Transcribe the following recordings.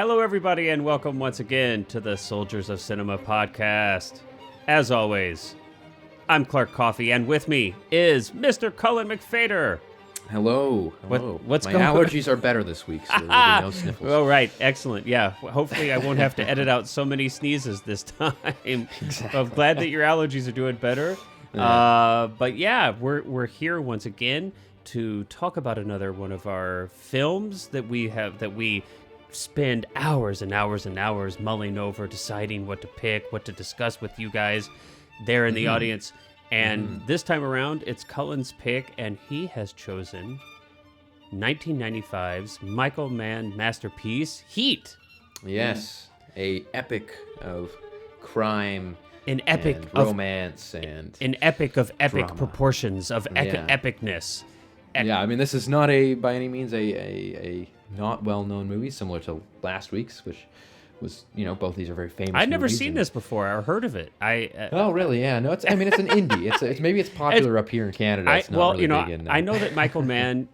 Hello, everybody, and welcome once again to the Soldiers of Cinema podcast. As always, I'm Clark Coffey, and with me is Mr. Cullen McFader. Hello. What's My going on? allergies are better this week, so there will be no sniffles. Oh, right. Excellent. Yeah. Hopefully, I won't have to edit out so many sneezes this time. Exactly. I'm glad that your allergies are doing better. Yeah. But yeah, we're here once again to talk about another one of our films that we spend hours and hours and hours mulling over, deciding what to pick, what to discuss with you guys there in the audience. And this time around, it's Cullen's pick, and he has chosen 1995's Michael Mann masterpiece, Heat. Yes, a epic of crime, An epic and of romance, and an epic of epic drama. proportions, of Yeah. epicness. yeah. I mean, this is not by any means a not well-known movie, similar to last week's, which was, both these are very famous. I'd never movies, seen and- this before or heard of it. Oh, really? Yeah. No, it's an indie. It's maybe it's popular up here in Canada. It's not really big in. I know that Michael Mann,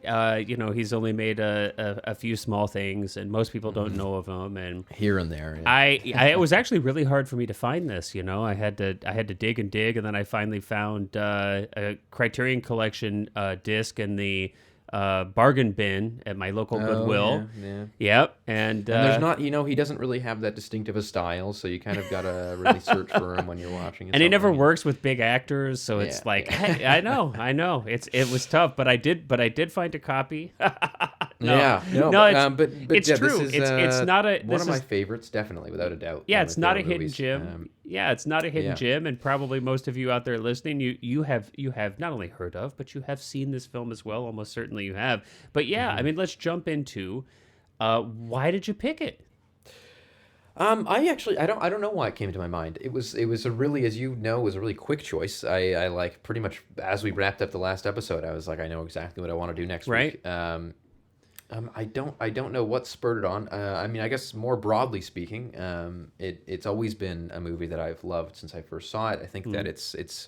he's only made a few small things, and most people don't know of him. And here and there. Yeah. it was actually really hard for me to find this. I had to dig and dig, and then I finally found a Criterion Collection disc in the bargain bin at my local Goodwill. Yeah. Yep, and there's not, he doesn't really have that distinctive a style, so you kind of gotta really search for him when you're watching. And he never works with big actors, so it's Yeah, like I know. It was tough, but I did find a copy. But it's yeah, true. This is, it's not a one of my favorites, definitely, without a doubt. Yeah, One of it's my not a favorite hidden movies. gem. It's not a hidden gem, and probably most of you out there listening, you have not only heard of, but you have seen this film as well. Almost certainly you have. But yeah, I mean, let's jump into why did you pick it? I don't know why it came to my mind. It was a really, as you know, was a really quick choice. I like pretty much as we wrapped up the last episode, I was like, I know exactly what I want to do next week. I don't know what spurred it on. I mean, I guess more broadly speaking, it's always been a movie that I've loved since I first saw it. I think that it's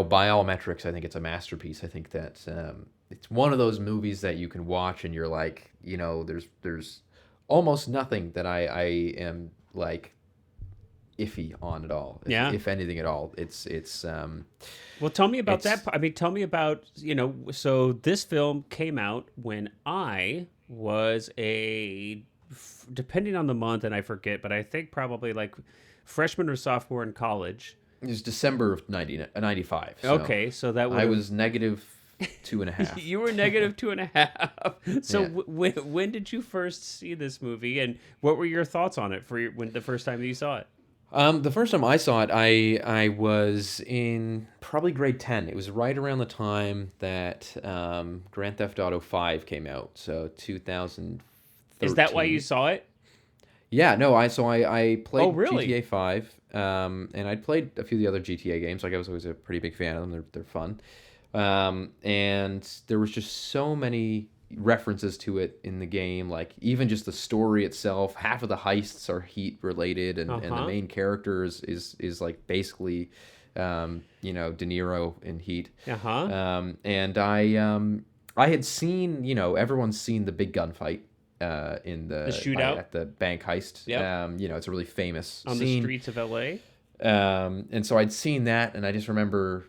by all metrics, I think it's a masterpiece. I think that it's one of those movies that you can watch and you're like, there's almost nothing that I am like iffy on at all. If anything at all. It's Well, tell me about that. I mean, tell me about, so this film came out when I was depending on the month, and I forget, but I think probably like freshman or sophomore in college. It was December of 95. So Okay, so that was... I was negative 2.5. You were negative 2.5. So Yeah. when did you first see this movie, and what were your thoughts on it when the first time that you saw it? The first time I saw it, I was in probably grade 10. It was right around the time that Grand Theft Auto 5 came out, so 2013. Is that why you saw it? Yeah, no, I played really? GTA 5, and I'd played a few of the other GTA games. Like, I was always a pretty big fan of them. They're fun. And there was just so many references to it in the game, like even just the story itself. Half of the heists are Heat related, and the main character is like basically De Niro in Heat. And I had seen, everyone's seen the big gunfight in the shootout at the bank heist. It's a really famous on scene the streets of LA. And so I'd seen that, and I just remember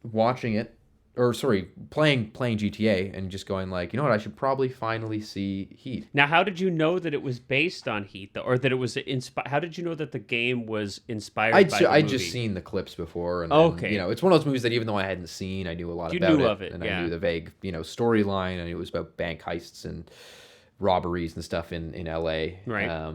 watching it, playing GTA, and just going like, you know what, I should probably finally see Heat. Now, how did you know that it was based on Heat, or that it was how did you know that the game was inspired by the movie? I'd just seen the clips before, and it's one of those movies that even though I hadn't seen, I knew a lot about it. You knew of it, and I knew the vague, storyline. I knew it was about bank heists and robberies and stuff in LA. Right.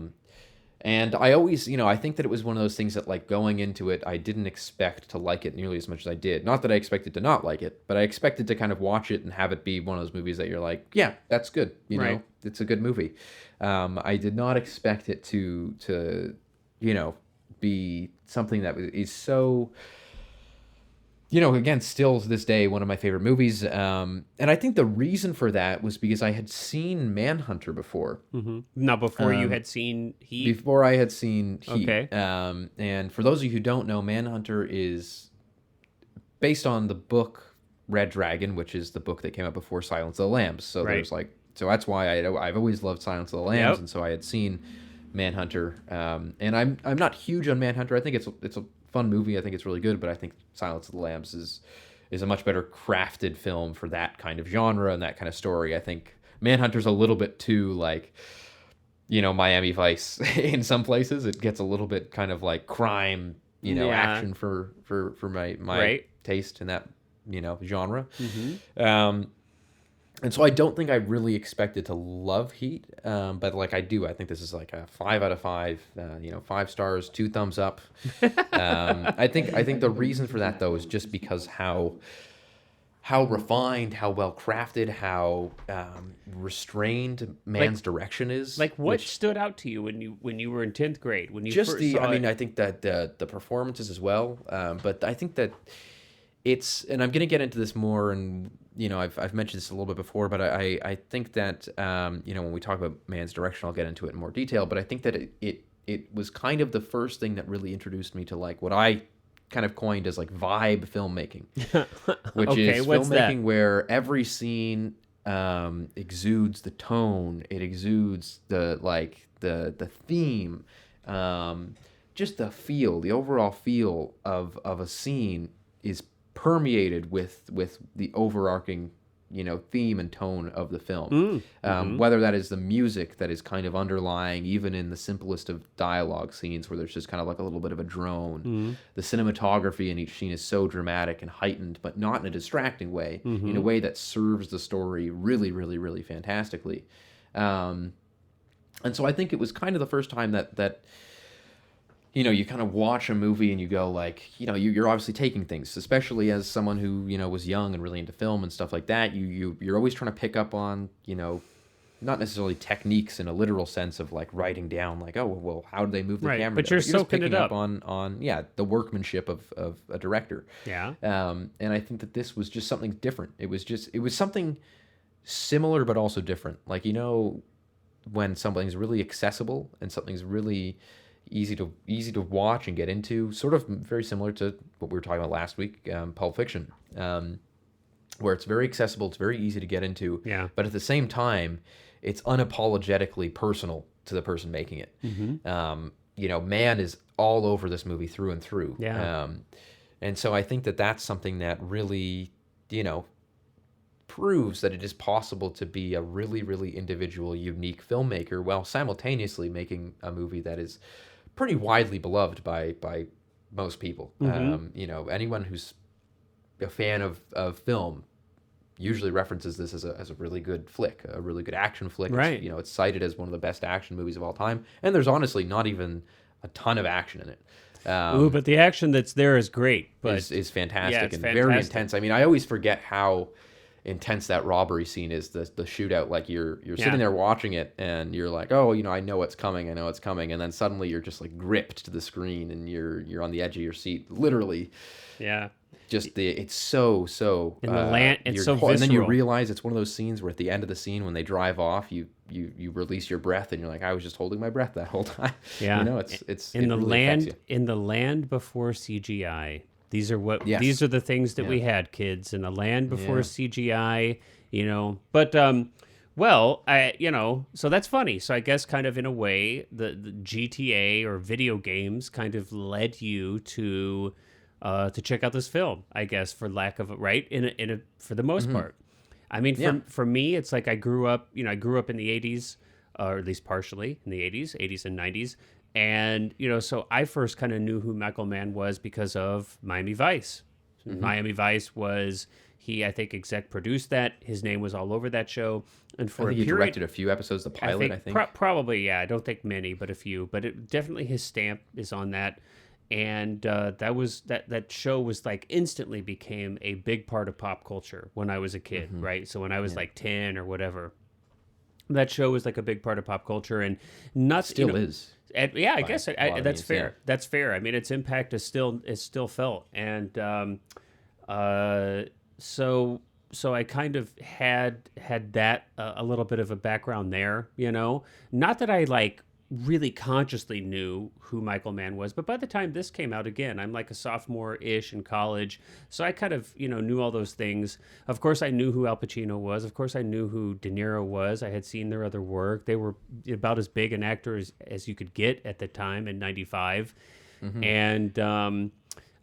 And I always, I think that it was one of those things that, like, going into it, I didn't expect to like it nearly as much as I did. Not that I expected to not like it, but I expected to kind of watch it and have it be one of those movies that you're like, yeah, that's good. Know, it's a good movie. I did not expect it to be something that is so... again, still to this day, one of my favorite movies. And I think the reason for that was because I had seen Manhunter before. Mm-hmm. Now, before you had seen Heat? Before I had seen Heat. Okay. And for those of you who don't know, Manhunter is based on the book Red Dragon, which is the book that came out before Silence of the Lambs. So there's like so that's why I've always loved Silence of the Lambs, Yep. and so I had seen Manhunter, and I'm not huge on Manhunter. I think it's a fun movie. I think it's really good, but I think Silence of the Lambs is a much better crafted film for that kind of genre and that kind of story. I think Manhunter's a little bit too like, Miami Vice in some places. It gets a little bit kind of like crime, action for my Right. taste in that, genre. Mm-hmm. And so I don't think I really expected to love Heat, but like I do. I think this is like a 5 out of 5. 5 stars, 2 thumbs up. I think the reason for that though is just because how refined, how well crafted, how restrained Mann's direction is. Like, what stood out to you when you were in 10th grade when you just first saw it? I think that the performances as well, but I think that it's, and I'm going to get into this more, and I've mentioned this a little bit before, but I think that when we talk about Mann's direction, I'll get into it in more detail. But I think that it was kind of the first thing that really introduced me to like what I kind of coined as like vibe filmmaking, which Okay, is what's that? filmmaking where every scene exudes the tone, it exudes the theme, just the feel, the overall feel of a scene is permeated with the overarching theme and tone of the film. Whether that is the music that is kind of underlying even in the simplest of dialogue scenes where there's just kind of like a little bit of a drone. The cinematography in each scene is so dramatic and heightened, but not in a distracting way, in a way that serves the story really, really, really fantastically. And so I think it was kind of the first time that you kind of watch a movie and you go like, you're obviously taking things, especially as someone who, was young and really into film and stuff like that. You're always trying to pick up on, not necessarily techniques in a literal sense of like writing down like, oh, well, how do they move the Right, camera? but you're just soaking picking it up. on the workmanship of a director. Yeah. And I think that this was just something different. It was something similar, but also different. Like, when something's really accessible and something's really easy to watch and get into, sort of very similar to what we were talking about last week, Pulp Fiction, where it's very accessible, it's very easy to get into, Yeah. but at the same time, it's unapologetically personal to the person making it. Mann is all over this movie through and through. Yeah. And so I think that that's something that really, proves that it is possible to be a really, really individual, unique filmmaker while simultaneously making a movie that is pretty widely beloved by most people. Anyone who's a fan of film usually references this as a really good flick, a really good action flick. Right. It's cited as one of the best action movies of all time, and there's honestly not even a ton of action in it. Ooh, but the action that's there is great. But is fantastic yeah, it's and very fantastic. intense. I mean, I always forget how intense that robbery scene is, the shootout. Like you're sitting there watching it and you're like, oh, I know it's coming, and then suddenly you're just like gripped to the screen and you're on the edge of your seat, literally. Yeah. Just it's so In the land, it's so and then you visceral. realize it's one of those scenes where at the end of the scene when they drive off, you release your breath and you're like, I was just holding my breath that whole time. Yeah. It's in it the really affects land you. in the land before CGI. These are Yes. these are the things that we had, kids, in the land before CGI. But well, so that's funny. So I guess kind of in a way, the GTA or video games kind of led you to check out this film, I guess, for lack of right for the most part. I mean, for me, it's like I grew up in the 80s, or at least partially in the 80s and 90s. And, so I first kind of knew who Michael Mann was because of Miami Vice. Miami Vice was, I think, exec produced that. His name was all over that show. And for I think a he period, directed a few episodes, the pilot, I think. Probably, yeah. I don't think many, but a few. But definitely his stamp is on that. And that show was like instantly became a big part of pop culture when I was a kid, right? So when I was like 10 or whatever, that show was like a big part of pop culture, and Still is. And, yeah, I guess that's means, fair. yeah. That's fair. I mean, its impact is still felt, and so I kind of had that a little bit of a background there. Not that I like really consciously knew who Michael Mann was. But by the time this came out, again, I'm like a sophomore-ish in college. So I kind of, knew all those things. Of course, I knew who Al Pacino was. Of course, I knew who De Niro was. I had seen their other work. They were about as big an actor as you could get at the time in 95. Mm-hmm. And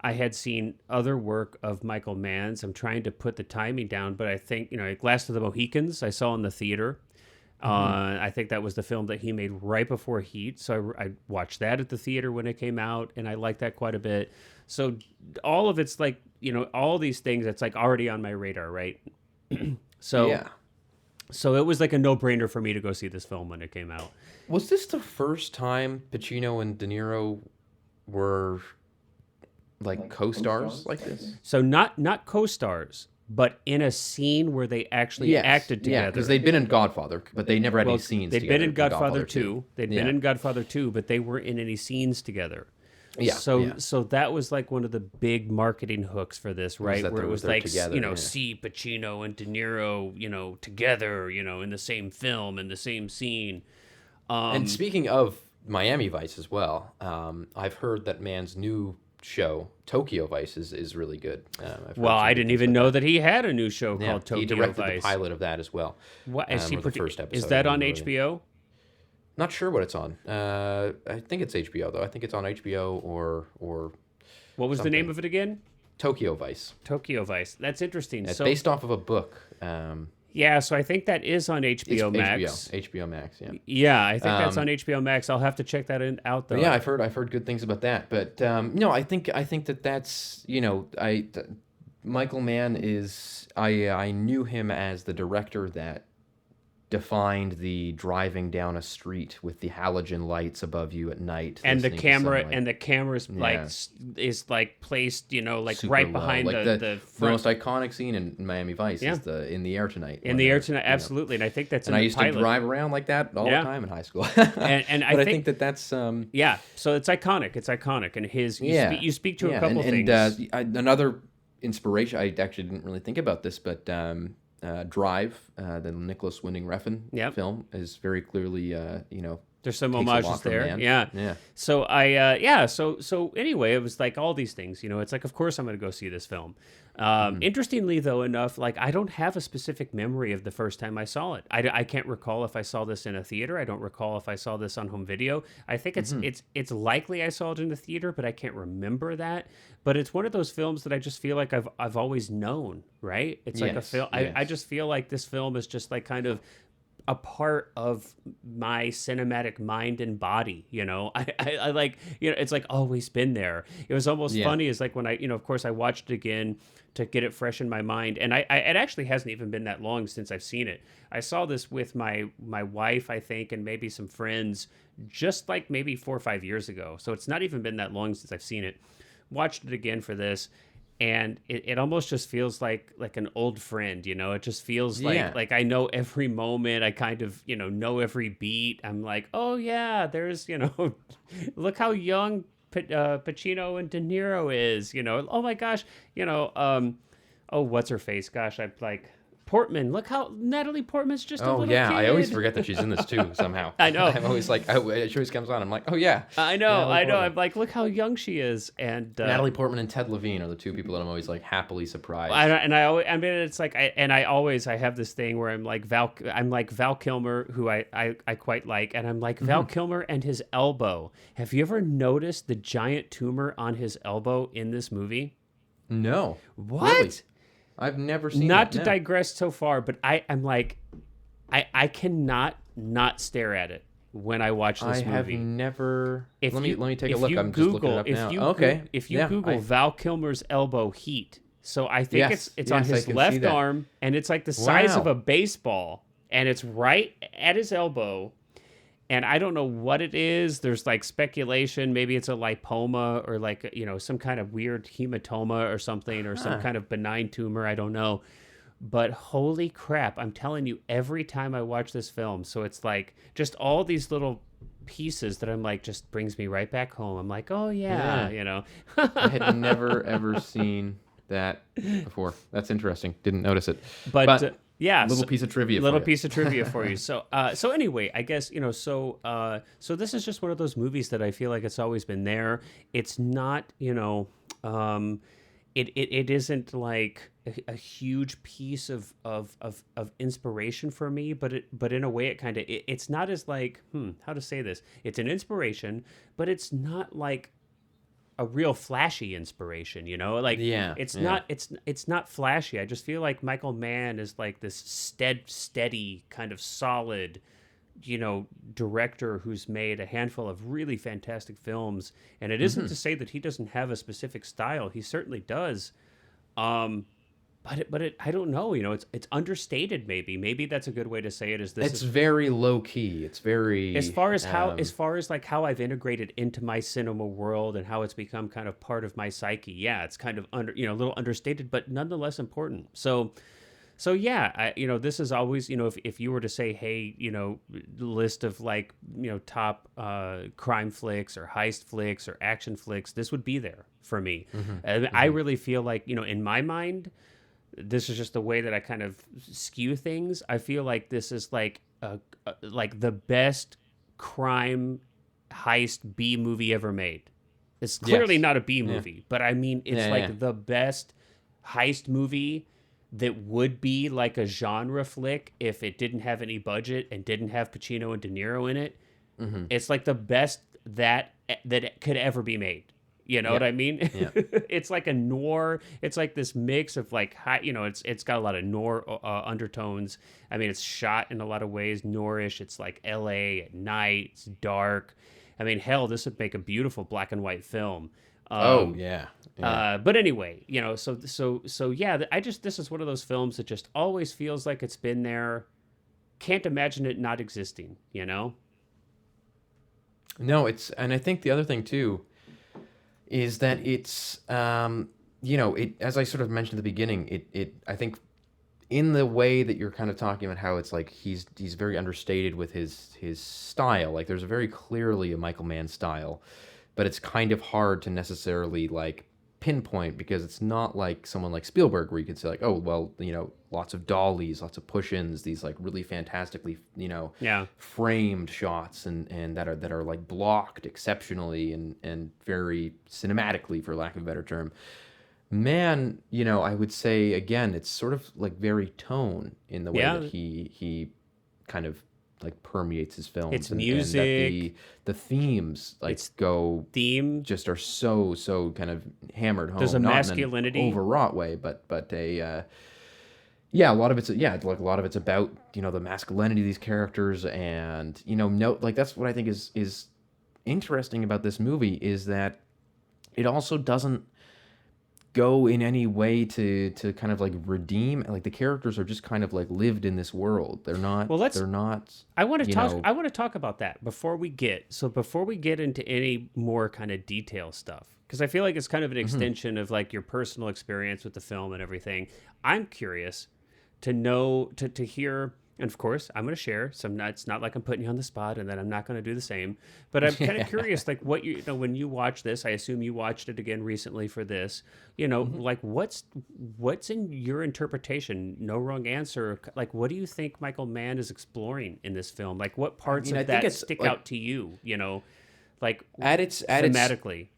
I had seen other work of Michael Mann's. I'm trying to put the timing down, but I think, like Last of the Mohicans, I saw in the theater. I think that was the film that he made right before Heat. So I watched that at the theater when it came out, and I liked that quite a bit. So all of it's like, all these things that's like already on my radar, right? So it was like a no-brainer for me to go see this film when it came out. Was this the first time Pacino and De Niro were like co-stars like this? So not co-stars, but in a scene where they actually acted together. Yeah, because they'd been in Godfather, but they never had any scenes together. They'd been in Godfather 2. They'd been in Godfather 2, but they weren't in any scenes together. Yeah. So that was like one of the big marketing hooks for this, right? Where it was like, together, see Pacino and De Niro, together, in the same film, in the same scene. And speaking of Miami Vice as well, I've heard that Mann's new show Tokyo Vice is really good. Well, I didn't even know that he had a new show called Tokyo Vice. He directed the pilot of that as well. What is the first episode? Is that on HBO? Not sure what it's on. I think it's HBO though. I think it's on HBO or what was something. The name of it again? Tokyo Vice. Tokyo Vice. That's interesting. It's based off of a book. Yeah, so I think that is on HBO Max. HBO Max, yeah. Yeah, I think that's on HBO Max. I'll have to check that out though. Yeah, I've heard good things about that. But no, I think that's Michael Mann is I knew him as the director that defined the driving down a street with the halogen lights above you at night, and the camera's is like placed, super right low. behind like the front. The most iconic scene in Miami Vice is the In the Air Tonight. In the Air Tonight, absolutely, and I think that's. And I used to drive around like that all the time in high school. and I think that's so it's iconic. It's iconic, and you speak to a couple things. And another inspiration. I actually didn't really think about this, but. Drive, the Nicholas Winding Refn film, is very clearly, there's some homages there. Yeah. So so anyway, it was like all these things, it's like, of course I'm going to go see this film. Interestingly, though, enough, like I don't have a specific memory of the first time I saw it. I can't recall if I saw this in a theater. I don't recall if I saw this on home video. I think it's likely I saw it in the theater, but I can't remember that. But it's one of those films that I just feel like I've always known, right? It's like a film. I just feel like this film is just like kind of a part of my cinematic mind and body, I like, it's like always been there. It was almost funny is like when I, of course I watched it again to get it fresh in my mind. And it actually hasn't even been that long since I've seen it. I saw this with my wife, I think, and maybe some friends just like maybe 4 or 5 years ago. So it's not even been that long since I've seen it. Watched it again for this. And it almost just feels like an old friend, it just feels like I know every moment. I kind of, know every beat. I'm like, oh yeah, there's, look how young Pacino and De Niro is, oh my gosh, what's her face? Gosh, I'm like, Portman. Look how Natalie Portman's just a little kid. I always forget that she's in this too somehow. I know. I'm always like, she always comes on. I'm like, oh yeah. I know. I'm like, look how young she is. And Natalie Portman and Ted Levine are the two people that I'm always like happily surprised. I have this thing where I'm like Val Kilmer, who I quite like, and I'm like Val Kilmer and his elbow. Have you ever noticed the giant tumor on his elbow in this movie? No. What? Really? I've never seen Not to digress so far, but I'm like, I cannot not stare at it when I watch this movie. I have never. Let me take a look. I'm just looking it up now. If you Google Val Kilmer's elbow heat, so I think it's on his left arm, and it's like the size of a baseball, and it's right at his elbow. And I don't know what it is. There's like speculation. Maybe it's a lipoma or like, some kind of weird hematoma or something or some kind of benign tumor. I don't know. But holy crap, I'm telling you, every time I watch this film, so it's like just all these little pieces that I'm like, just brings me right back home. I'm like, oh yeah. I had never, ever seen that before. That's interesting. Didn't notice it. But Yeah, little piece of trivia. Little for you. piece of trivia for you. So anyway, I guess so this is just one of those movies that I feel like it's always been there. It's not, it isn't like a huge piece of inspiration for me, but in a way it kind of it's not as like how to say this. It's an inspiration, but it's not like a real flashy inspiration, like it's not flashy. I just feel like Michael Mann is like this steady kind of solid, director who's made a handful of really fantastic films. And it isn't to say that he doesn't have a specific style. He certainly does. But I don't know, it's understated. Maybe that's a good way to say it. It's very low key. It's very as far as like how I've integrated into my cinema world and how it's become kind of part of my psyche. Yeah, it's kind of a little understated, but nonetheless important. So yeah, this is always, if you were to say, hey, list of like, top crime flicks or heist flicks or action flicks, this would be there for me. And I really feel like, in my mind, this is just the way that I kind of skew things. I feel like this is like like the best crime heist B movie ever made. It's clearly not a B movie, but I mean, it's the best heist movie that would be like a genre flick if it didn't have any budget and didn't have Pacino and De Niro in it. It's like the best that it could ever be made. You know what I mean? Yeah. It's like a noir. It's like this mix of like high, it's got a lot of noir undertones. I mean, it's shot in a lot of ways noirish. It's like LA at night. It's dark. I mean, hell, this would make a beautiful black and white film. But anyway, so yeah, this is one of those films that just always feels like it's been there. Can't imagine it not existing, No, and I think the other thing too is that it's, as I sort of mentioned at the beginning, I think in the way that you're kind of talking about how it's like he's very understated with his style. Like there's very clearly a Michael Mann style, but it's kind of hard to necessarily like pinpoint because it's not like someone like Spielberg where you could say like, oh, well, lots of dollies, lots of push-ins, these like really fantastically, framed shots and that are like blocked exceptionally and very cinematically, for lack of a better term. Mann, I would say again, it's sort of like very tone in the way that he kind of like permeates his films. It's music. And the themes just are so kind of hammered home. There's a masculinity, not in an overwrought way, but a lot of it's about the masculinity of these characters, and like that's what I think is interesting about this movie is that it also doesn't go in any way to kind of like redeem, like the characters are just kind of like lived in this world. They're not. Well, they're not. I want to talk about that before we get into any more kind of detail stuff, because I feel like it's kind of an extension of like your personal experience with the film and everything. I'm curious to know to hear. And of course, I'm going to share some. It's not like I'm putting you on the spot, and then I'm not going to do the same. But I'm kind of curious, like what when you watch this. I assume you watched it again recently for this. Like what's in your interpretation? No wrong answer. Like, what do you think Michael Mann is exploring in this film? Like, what parts of that stick out to you? Like at its thematically.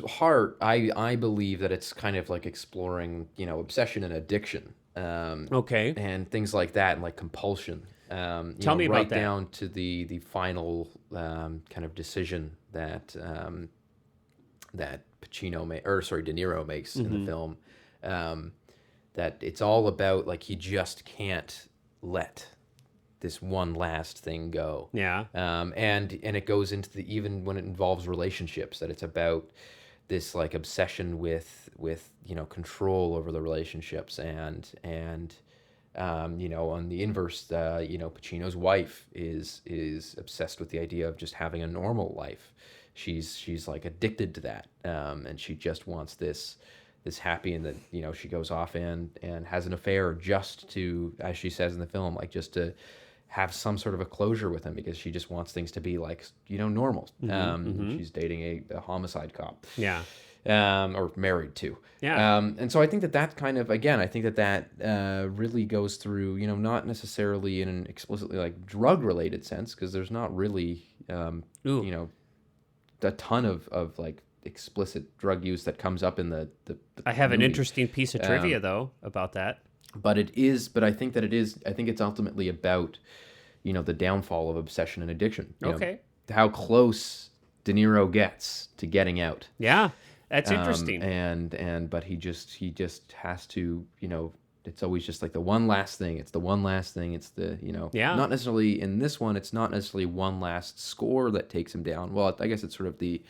Heart, I believe that it's kind of like exploring, obsession and addiction. And things like that, and like compulsion. Tell me about that. Right down to the final kind of decision that De Niro makes in the film. That it's all about like he just can't let this one last thing go. Yeah. And it goes into even when it involves relationships, that it's about this like obsession with control over the relationships and on the inverse, Pacino's wife is obsessed with the idea of just having a normal life. She's like addicted to that, and she just wants this happy, and that she goes off and has an affair just to, as she says in the film, like just to have some sort of a closure with him, because she just wants things to be like normal. She's dating a homicide cop. Yeah. or married to. Yeah. And so I think that kind of, again, I think that really goes through, not necessarily in an explicitly like drug related sense, because there's not really, a ton of like explicit drug use that comes up in the I have an movie. interesting piece of trivia though about that. But I think it's ultimately about, the downfall of obsession and addiction. Okay. How close De Niro gets to getting out. Yeah. That's interesting. But he just has to, it's always just like the one last thing. It's the one last thing. It's the, not necessarily in this one. It's not necessarily one last score that takes him down. Well, I guess it's sort of the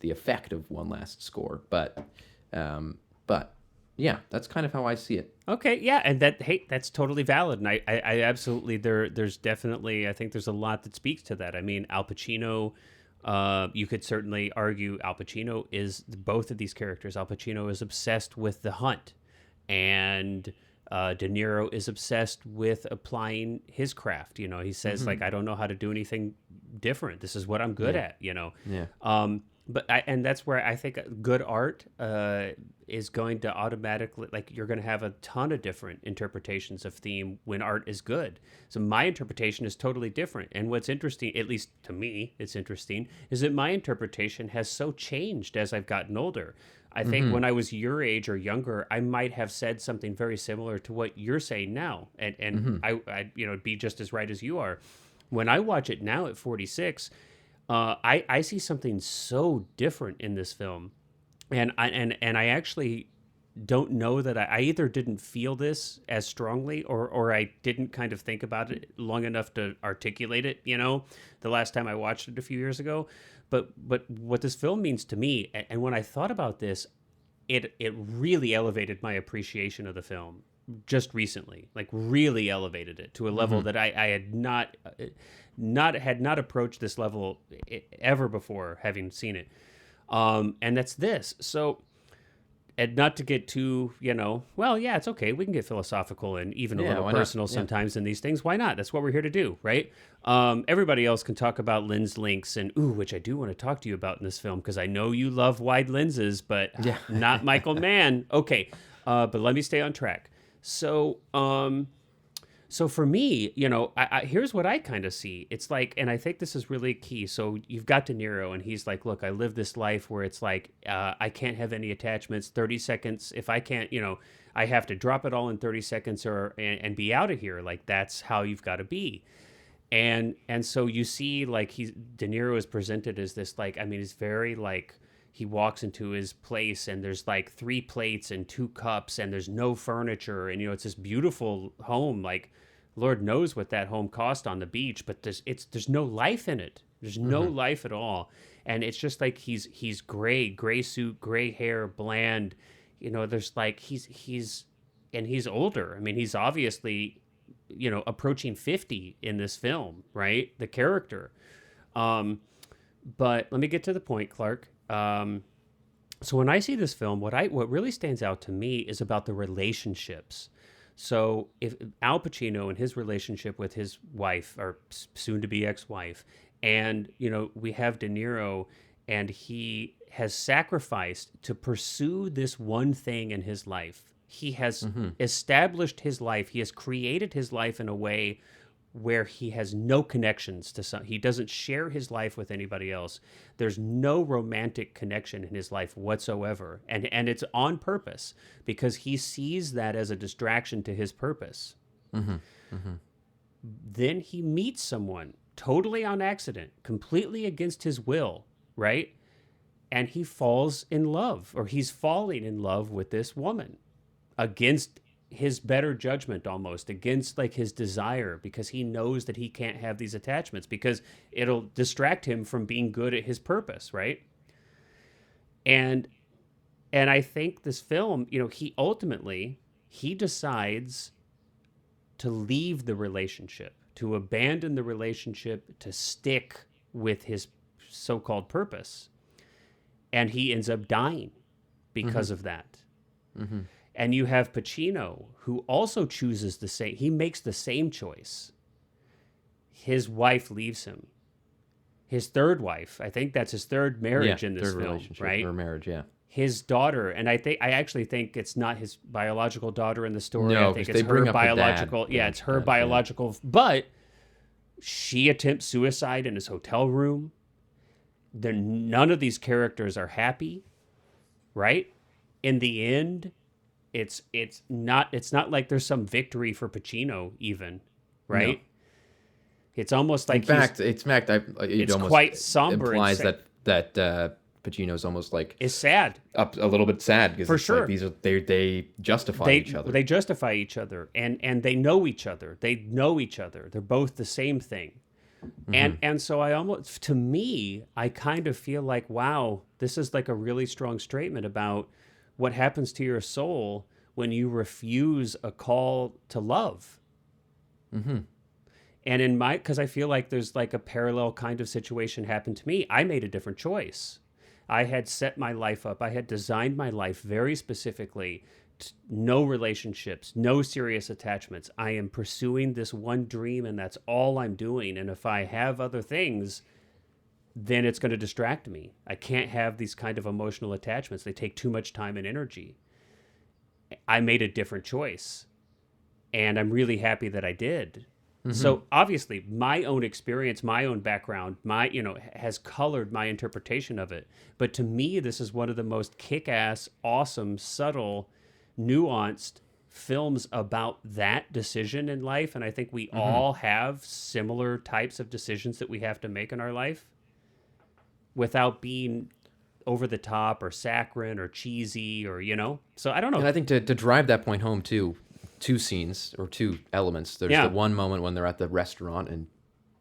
effect of one last score. But yeah, that's kind of how I see it. Okay, yeah, and that's totally valid, and I absolutely there's definitely, I think there's a lot that speaks to that. I mean, Al Pacino, you could certainly argue Al Pacino is both of these characters. Al Pacino is obsessed with the hunt, and De Niro is obsessed with applying his craft. He says like, I don't know how to do anything different. This is what I'm good at. Yeah. And that's where I think good art is going to automatically, like, you're going to have a ton of different interpretations of theme when art is good. So my interpretation is totally different. And what's interesting, at least to me, it's interesting, is that my interpretation has so changed as I've gotten older. I think when I was your age or younger, I might have said something very similar to what you're saying now. And I'd be just as right as you are. When I watch it now at 46, I see something so different in this film, and I actually don't know that I either didn't feel this as strongly or I didn't kind of think about it long enough to articulate it. The last time I watched it a few years ago, but what this film means to me, and when I thought about this, it really elevated my appreciation of the film just recently, like really elevated it to a level that I had not approached this level ever before, having seen it. And that's this. So, and not to get too, well, yeah, it's okay. We can get philosophical and even a little personal sometimes in these things. Why not? That's what we're here to do, right? Everybody else can talk about lens links and, which I do want to talk to you about in this film, because I know you love wide lenses, but not Michael Mann. Okay. But let me stay on track. So, so for me, here's what I kind of see. It's like, and I think this is really key. So you've got De Niro, and he's like, look, I live this life where it's like, I can't have any attachments. 30 seconds. If I can't, I have to drop it all in 30 seconds and be out of here. Like, that's how you've got to be. And so you see, like, De Niro is presented as this, like, I mean, it's very like, he walks into his place and there's like 3 plates and 2 cups and there's no furniture. And, it's this beautiful home. Like, Lord knows what that home cost on the beach, but there's no life in it. There's no life at all. And it's just like, he's gray suit, gray hair, bland, there's like, he's older. I mean, he's obviously, approaching 50 in this film, right? The character. But let me get to the point, Clark. So when I see this film, what really stands out to me is about the relationships. So if Al Pacino and his relationship with his wife, or soon-to-be ex-wife, and, we have De Niro, and he has sacrificed to pursue this one thing in his life. He has established his life. He has created his life in a way where he has no connections to he doesn't share his life with anybody else. There's no romantic connection in his life whatsoever. And it's on purpose, because he sees that as a distraction to his purpose. Then he meets someone totally on accident, completely against his will, right? And he falls in love, or he's falling in love with this woman against his better judgment, almost against like his desire, because he knows that he can't have these attachments because it'll distract him from being good at his purpose, right? And I think this film, he ultimately decides to leave the relationship, to abandon the relationship, to stick with his so-called purpose, and he ends up dying because of that. And you have Pacino, who also chooses the same. He makes the same choice. His wife leaves him. His third wife, I think that's his third marriage in this film, right? Or marriage, yeah. his daughter, and I actually think it's not his biological daughter in the story. No, I think 'cause it's they bring her up the dad. biological. They Yeah, it's her mention that, biological. But she attempts suicide in his hotel room. None of these characters are happy, right? In the end, it's not like there's some victory for Pacino even, right? No. It's almost like It it's almost quite somber and implies sad. that Pacino's almost like It's sad. up a little bit sad because For it's sure. like they justify each other. They justify each other, and they know each other. They know each other. They're both the same thing. And so to me, I kind of feel like, wow, this is like a really strong statement about what happens to your soul when you refuse a call to love. And because I feel like there's like a parallel kind of situation happened to me. I made a different choice. I had set my life up. I had designed my life very specifically. No relationships, no serious attachments. I am pursuing this one dream, and that's all I'm doing. And if I have other things, then it's going to distract me. I can't have these kind of emotional attachments. They take too much time and energy. I made a different choice, and I'm really happy that I did. So obviously my own experience, my own background, has colored my interpretation of it. But to me, this is one of the most kick-ass, awesome, subtle, nuanced films about that decision in life. And I think we all have similar types of decisions that we have to make in our life without being over the top or saccharine or cheesy or, So I don't know. And I think to drive that point home too, two scenes or two elements. There's the one moment when they're at the restaurant and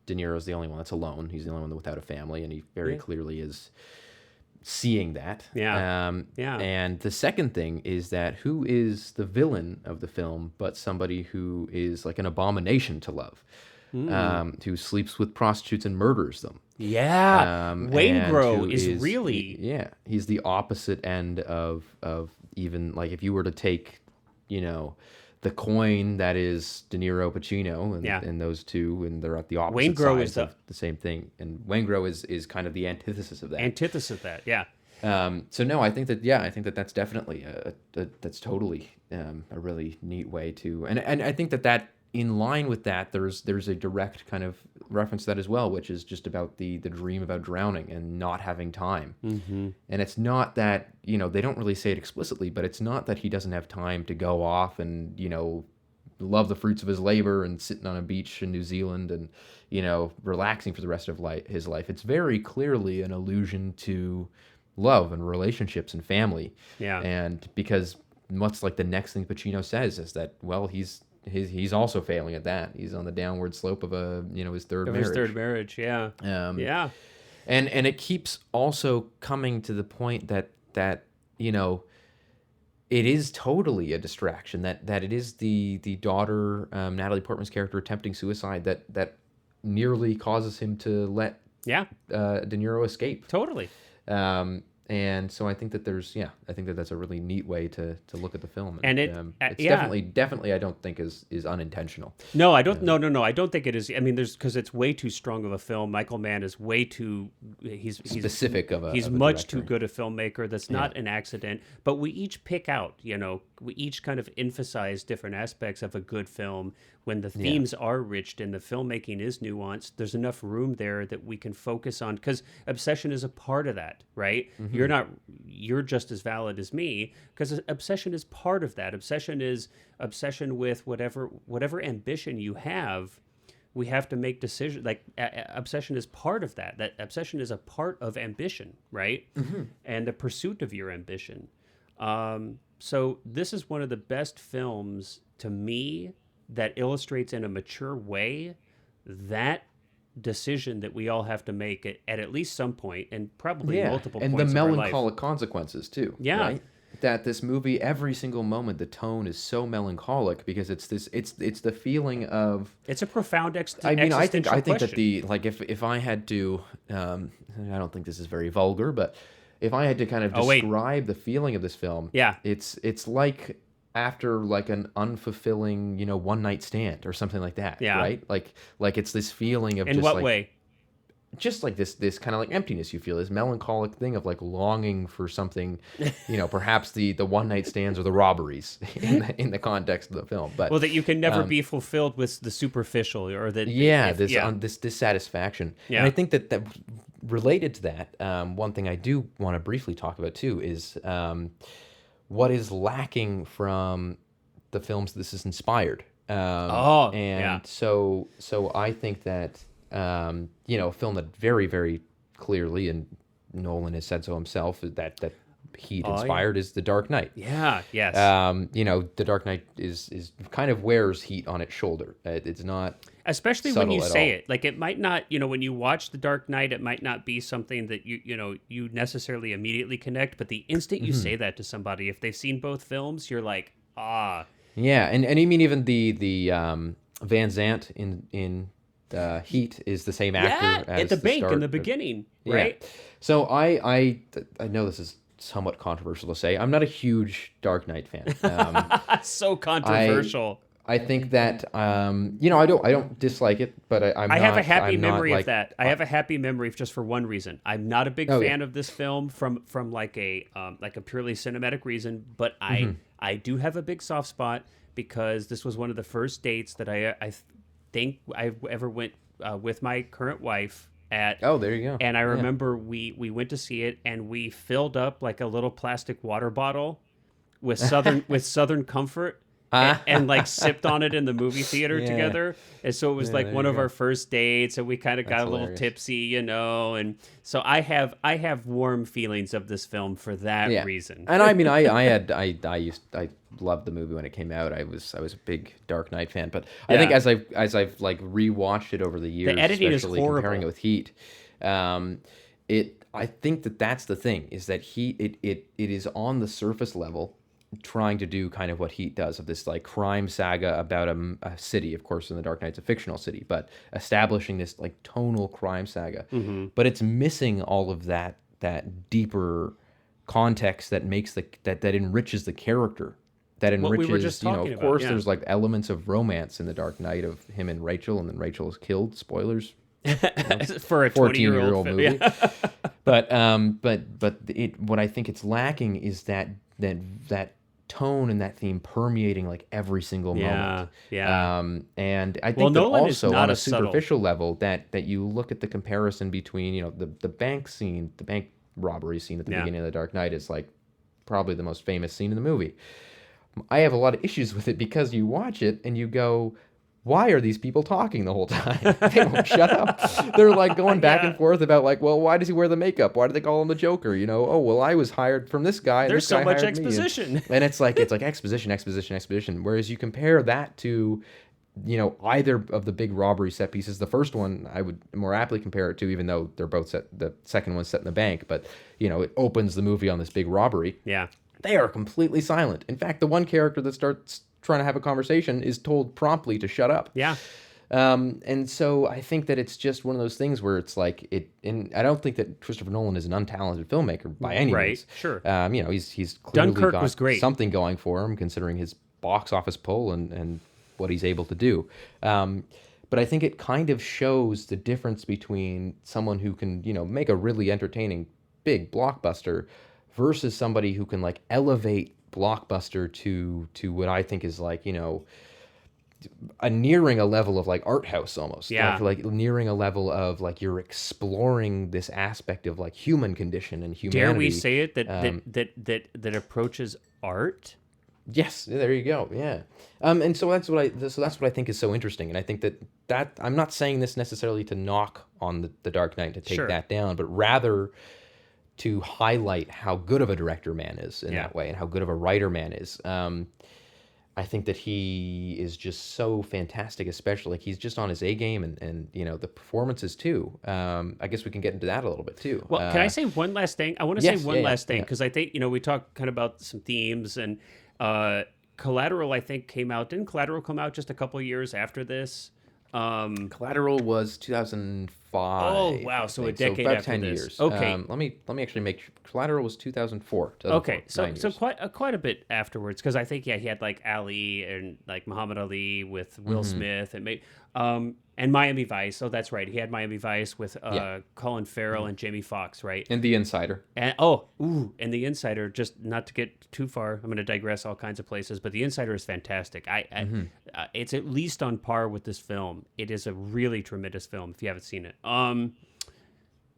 De Niro's the only one that's alone. He's the only one without a family, and he very clearly is seeing that. And the second thing is that who is the villain of the film but somebody who is like an abomination to love, who sleeps with prostitutes and murders them. Waingro is really... he's the opposite end of even like if you were to take, the coin that is De Niro, Pacino, and those two, and they're at the opposite sides of the same thing. And Waingro is kind of the antithesis of that. So no, I think that that's definitely that's totally a really neat way to, and I think that in line with that, there's a direct kind of reference to that as well, which is just about the dream about drowning and not having time. And it's not that, they don't really say it explicitly, but it's not that he doesn't have time to go off and, love the fruits of his labor and sitting on a beach in New Zealand and, relaxing for the rest of his life. It's very clearly an allusion to love and relationships and family. And because what's like the next thing Pacino says is that, well, he's also failing at that. He's on the downward slope of his third marriage. His third marriage, And it keeps also coming to the point that it is totally a distraction. That it is the daughter, Natalie Portman's character, attempting suicide that nearly causes him to let De Niro escape. Totally. And so I think that that's a really neat way to look at the film. And it's definitely I don't think is unintentional. No, I don't. No. I don't think it is. I mean, because it's way too strong of a film. Michael Mann is way too. He's specific of a. He's of a much director. too good a filmmaker. That's not an accident. But we each pick out. We each kind of emphasize different aspects of a good film. When the themes are rich and the filmmaking is nuanced, there's enough room there that we can focus on, because obsession is a part of that, right? You're just as valid as me, because obsession is part of that. Obsession is obsession with whatever ambition you have. We have to make decisions. Like obsession is part of that. That obsession is a part of ambition, right? And the pursuit of your ambition. So this is one of the best films to me that illustrates in a mature way that decision that we all have to make at least some point, and probably multiple and points the of our melancholic life. consequences too. Right? That this movie, every single moment, the tone is so melancholic because it's the feeling of, it's a profound I think question. that if I had to, I don't think this is very vulgar, but if I had to kind of describe the feeling of this film, it's like after like an unfulfilling, one night stand or something like that, right? Like it's this feeling of in just what like, way? just like this kind of like emptiness you feel, this melancholic thing of like longing for something, perhaps the one night stands or the robberies in the context of the film. But well, that you can never be fulfilled with the superficial, or that this dissatisfaction. Yeah. And I think that related to that, one thing I do want to briefly talk about too is what is lacking from the films this is inspired. So I think that a film that very, very clearly, and Nolan has said so himself, that Heat inspired is The Dark Knight. Yeah, yes. The Dark Knight is kind of wears Heat on its shoulder. It's not, especially when you say all. it. Like, it might not, when you watch The Dark Knight, it might not be something that you necessarily immediately connect, but the instant you say that to somebody, if they've seen both films, you're like, ah. Yeah, and I mean even the Van Zandt in Heat is the same actor as at the bank start in the beginning, right? Yeah. So I know this is somewhat controversial to say. I'm not a huge Dark Knight fan. So controversial. I think that I don't dislike it, but I have a happy memory of that. I have a happy memory just for one reason. I'm not a big fan of this film from like a purely cinematic reason, but I do have a big soft spot because this was one of the first dates that I think I ever went with my current wife at. Oh, there you go. And I remember we went to see it, and we filled up like a little plastic water bottle with Southern Comfort. And like sipped on it in the movie theater together. And so it was like one of our first dates, and we kind of got a little tipsy, and so I have warm feelings of this film for that reason. And I mean, I loved the movie when it came out. I was a big Dark Knight fan, but I think as I've like rewatched it over the years, the editing especially is horrible. comparing it with Heat, I think that's the thing, is that it is on the surface level trying to do kind of what Heat does, of this like crime saga about a city. Of course, in The Dark Knight's a fictional city, but establishing this like tonal crime saga. But it's missing all of that deeper context that makes that enriches the character. That enriches, what we were just talking of course, about, there's like elements of romance in The Dark Knight of him and Rachel, and then Rachel is killed. Spoilers. For a 14-year-old movie. Yeah. But what I think it's lacking is that tone and that theme permeating like every single moment. And I think that Nolan also is not on a as subtle. superficial level that you look at the comparison between the bank scene, the bank robbery scene at the beginning of The Dark Knight is like probably the most famous scene in the movie. I have a lot of issues with it because you watch it and you go, why are these people talking the whole time? They won't shut up. They're like going back and forth about like, well, why does he wear the makeup? Why do they call him the Joker? Oh, well, I was hired from this guy. There's so much exposition. And it's like exposition. Whereas you compare that to, either of the big robbery set pieces. The first one I would more aptly compare it to, even though they're both set. The second one's set in the bank, but it opens the movie on this big robbery. Yeah, they are completely silent. In fact, the one character that starts trying to have a conversation is told promptly to shut up. Yeah. And so I think that it's just one of those things where it's like and I don't think that Christopher Nolan is an untalented filmmer by any means. Sure. He's clearly Dunkirk got was great. something going for him, considering his box office pull and what he's able to do. But I think it kind of shows the difference between someone who can, make a really entertaining big blockbuster versus somebody who can like elevate blockbuster to what I think is like, nearing a level of like art house almost. Yeah. Like nearing a level of like you're exploring this aspect of like human condition and humanity. Dare we say it that approaches art? Yes, there you go. Yeah. And so that's what I think is so interesting. And I think that I'm not saying this necessarily to knock on the Dark Knight, to take that down, but rather to highlight how good of a director Mann is in that way, and how good of a writer Mann is. I think that he is just so fantastic, especially like he's just on his A game, and the performances too. I guess we can get into that a little bit too. Well, can I say one last thing? I want to say one last thing, because I think we talked kind of about some themes, and Collateral I think didn't Collateral come out just a couple of years after this? Collateral was 2005. Oh, wow. So a decade about after 10 this. years. Okay. Let me actually make Collateral was 2004. Okay, so 9 years. quite a bit afterwards, because I think he had like Ali and like Muhammad Ali with Will Smith and Miami Vice. Oh, that's right, he had Miami Vice with Colin Farrell and Jamie Foxx, right? And The Insider. And and The Insider. Just not to get too far, I'm going to digress all kinds of places, but The Insider is fantastic. It's at least on par with this film. It is a really tremendous film if you haven't seen it.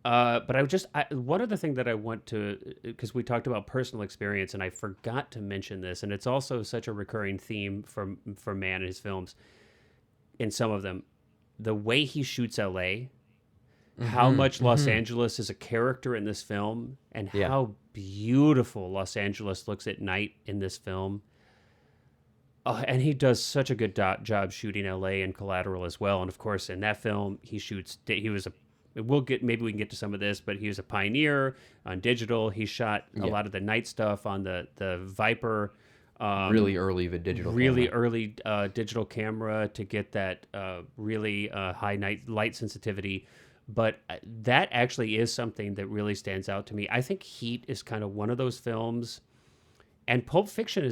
But one other thing that I want to, because we talked about personal experience, and I forgot to mention this, and it's also such a recurring theme for Mann in his films, in some of them, the way he shoots L.A., how much Los Angeles is a character in this film, and how beautiful Los Angeles looks at night in this film. And he does such a good job shooting L.A. and Collateral as well. And of course, in that film, maybe we can get to some of this, but he was a pioneer on digital. He shot a lot of the night stuff on the Viper. Really early digital camera to get that really high light sensitivity. But that actually is something that really stands out to me. I think Heat is kind of one of those films, and Pulp Fiction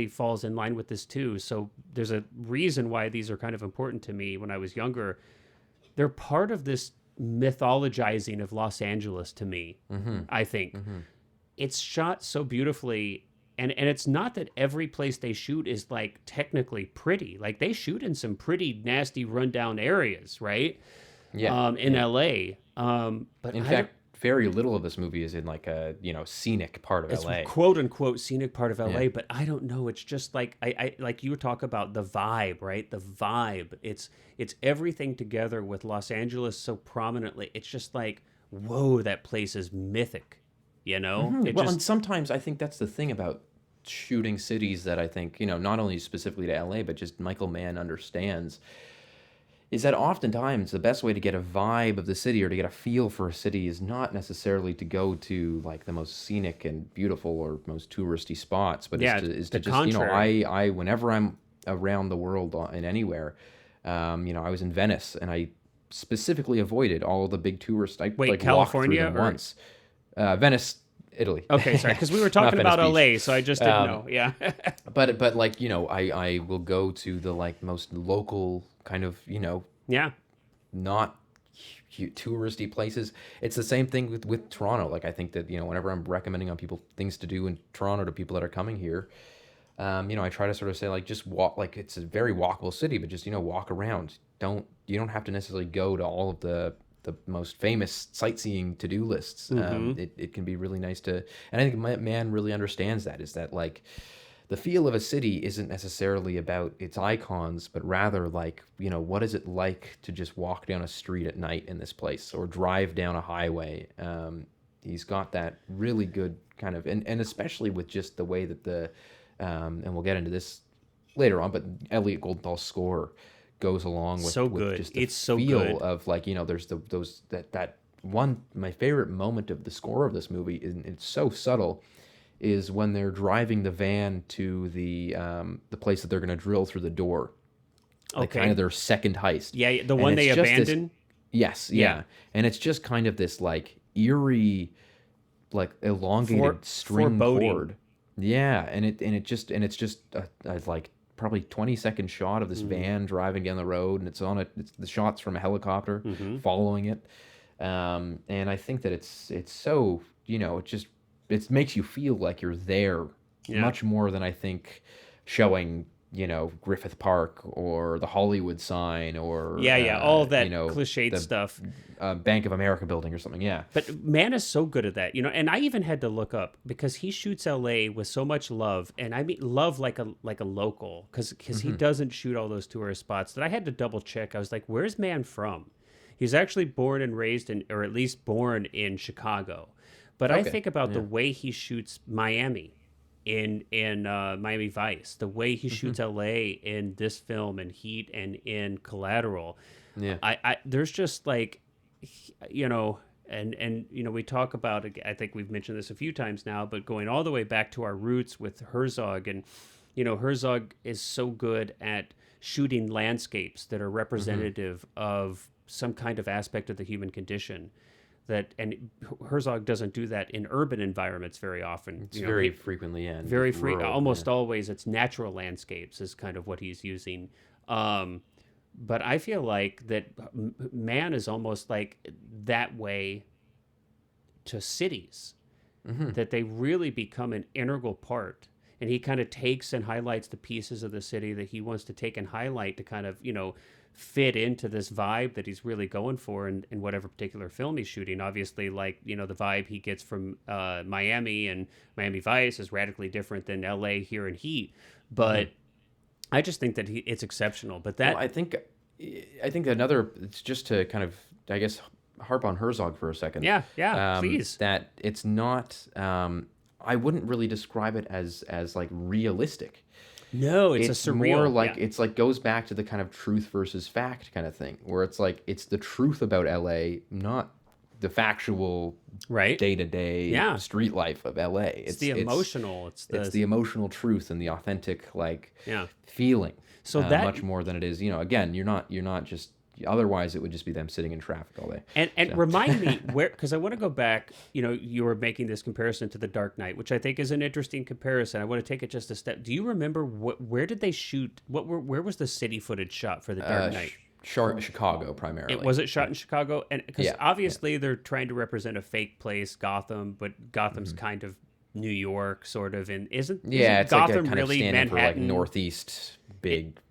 falls in line with this too. So there's a reason why these are kind of important to me. When I was younger, they're part of this mythologizing of Los Angeles to me. I think it's shot so beautifully, and it's not that every place they shoot is like technically pretty. Like they shoot in some pretty nasty rundown areas, right? In LA. But in fact, very little of this movie is in like a scenic part of LA. Quote unquote scenic part of LA, but I don't know. It's just like I like you talk about the vibe, right? The vibe. It's everything together with Los Angeles so prominently. It's just like, whoa, that place is mythic, And sometimes I think that's the thing about shooting cities that I think, not only specifically to LA, but just Michael Mann understands, is that oftentimes the best way to get a vibe of the city or to get a feel for a city is not necessarily to go to like the most scenic and beautiful or most touristy spots, but is to just, contrary. I whenever I'm around the world and anywhere, I was in Venice and I specifically avoided all of the big tourists. California walked through them once. Venice, Italy. Okay, sorry, because we were talking about LA, so I just didn't know. Yeah. but I will go to the like most local kind of not touristy places. It's the same thing with Toronto. Like I think that whenever I'm recommending on people things to do in Toronto to people that are coming here, I try to sort of say like just walk. Like it's a very walkable city, but just walk around. You don't have to necessarily go to all of the most famous sightseeing to-do lists. It can be really nice to, and I think Mann really understands that, is that like the feel of a city isn't necessarily about its icons, but rather like, what is it like to just walk down a street at night in this place or drive down a highway? He's got that really good kind of, and especially with just the way that and we'll get into this later on, but Elliot Goldenthal's score goes along with just the feel of like, there's that one, my favorite moment of the score of this movie, and it's so subtle, is when they're driving the van to the place that they're going to drill through the door. Like kind of their second heist. Yeah, the one they abandoned. Yes, yeah. And it's just kind of this like eerie, like elongated string chord. Yeah, and it's just a like probably 20-second shot of this van driving down the road, and it's the shots from a helicopter following it. And I think that it's so, it makes you feel like you're there much more than I think showing, Griffith Park or the Hollywood sign or all that cliched stuff, Bank of America building or something. Yeah, but Mann is so good at that, and I even had to look up, because he shoots LA with so much love, and I mean love like a local, because he doesn't shoot all those tourist spots, that I had to double check. I was like, where's Mann from? He's actually born and raised or at least born in Chicago. But I think about the way he shoots Miami in Miami Vice, the way he shoots LA in this film and Heat and in Collateral. Yeah, I there's just like, and we talk about, I think we've mentioned this a few times now, but going all the way back to our roots with Herzog, and Herzog is so good at shooting landscapes that are representative of some kind of aspect of the human condition. And Herzog doesn't do that in urban environments very often. It's very frequently, yeah. Very free. Almost always, it's natural landscapes is kind of what he's using. But I feel like that Mann is almost like that way to cities, that they really become an integral part. And he kind of takes and highlights the pieces of the city that he wants to take and highlight to kind of, fit into this vibe that he's really going for in whatever particular film he's shooting. Obviously, like, the vibe he gets from Miami and Miami Vice is radically different than LA here in Heat. But I just think that it's exceptional. But that... Well, I think another, it's just to kind of, I guess, harp on Herzog for a second. Yeah, please. That it's not, I wouldn't really describe it as like realistic. No, it's a surreal. More like it's like goes back to the kind of truth versus fact kind of thing, where it's like it's the truth about LA, not the factual day-to-day street life of LA. It's the emotional. It's the emotional truth and the authentic feeling. So that much more than it is, again, you're not just. Otherwise, it would just be them sitting in traffic all day. And remind me because I want to go back. You were making this comparison to The Dark Knight, which I think is an interesting comparison. I want to take it just a step. Do you remember where did they shoot? Where was the city footage shot for The Dark Knight? Chicago primarily. Was it shot in Chicago? And because obviously they're trying to represent a fake place, Gotham, but Gotham's kind of New York, sort of, and isn't it's Gotham like a kind really of Manhattan? For like northeast,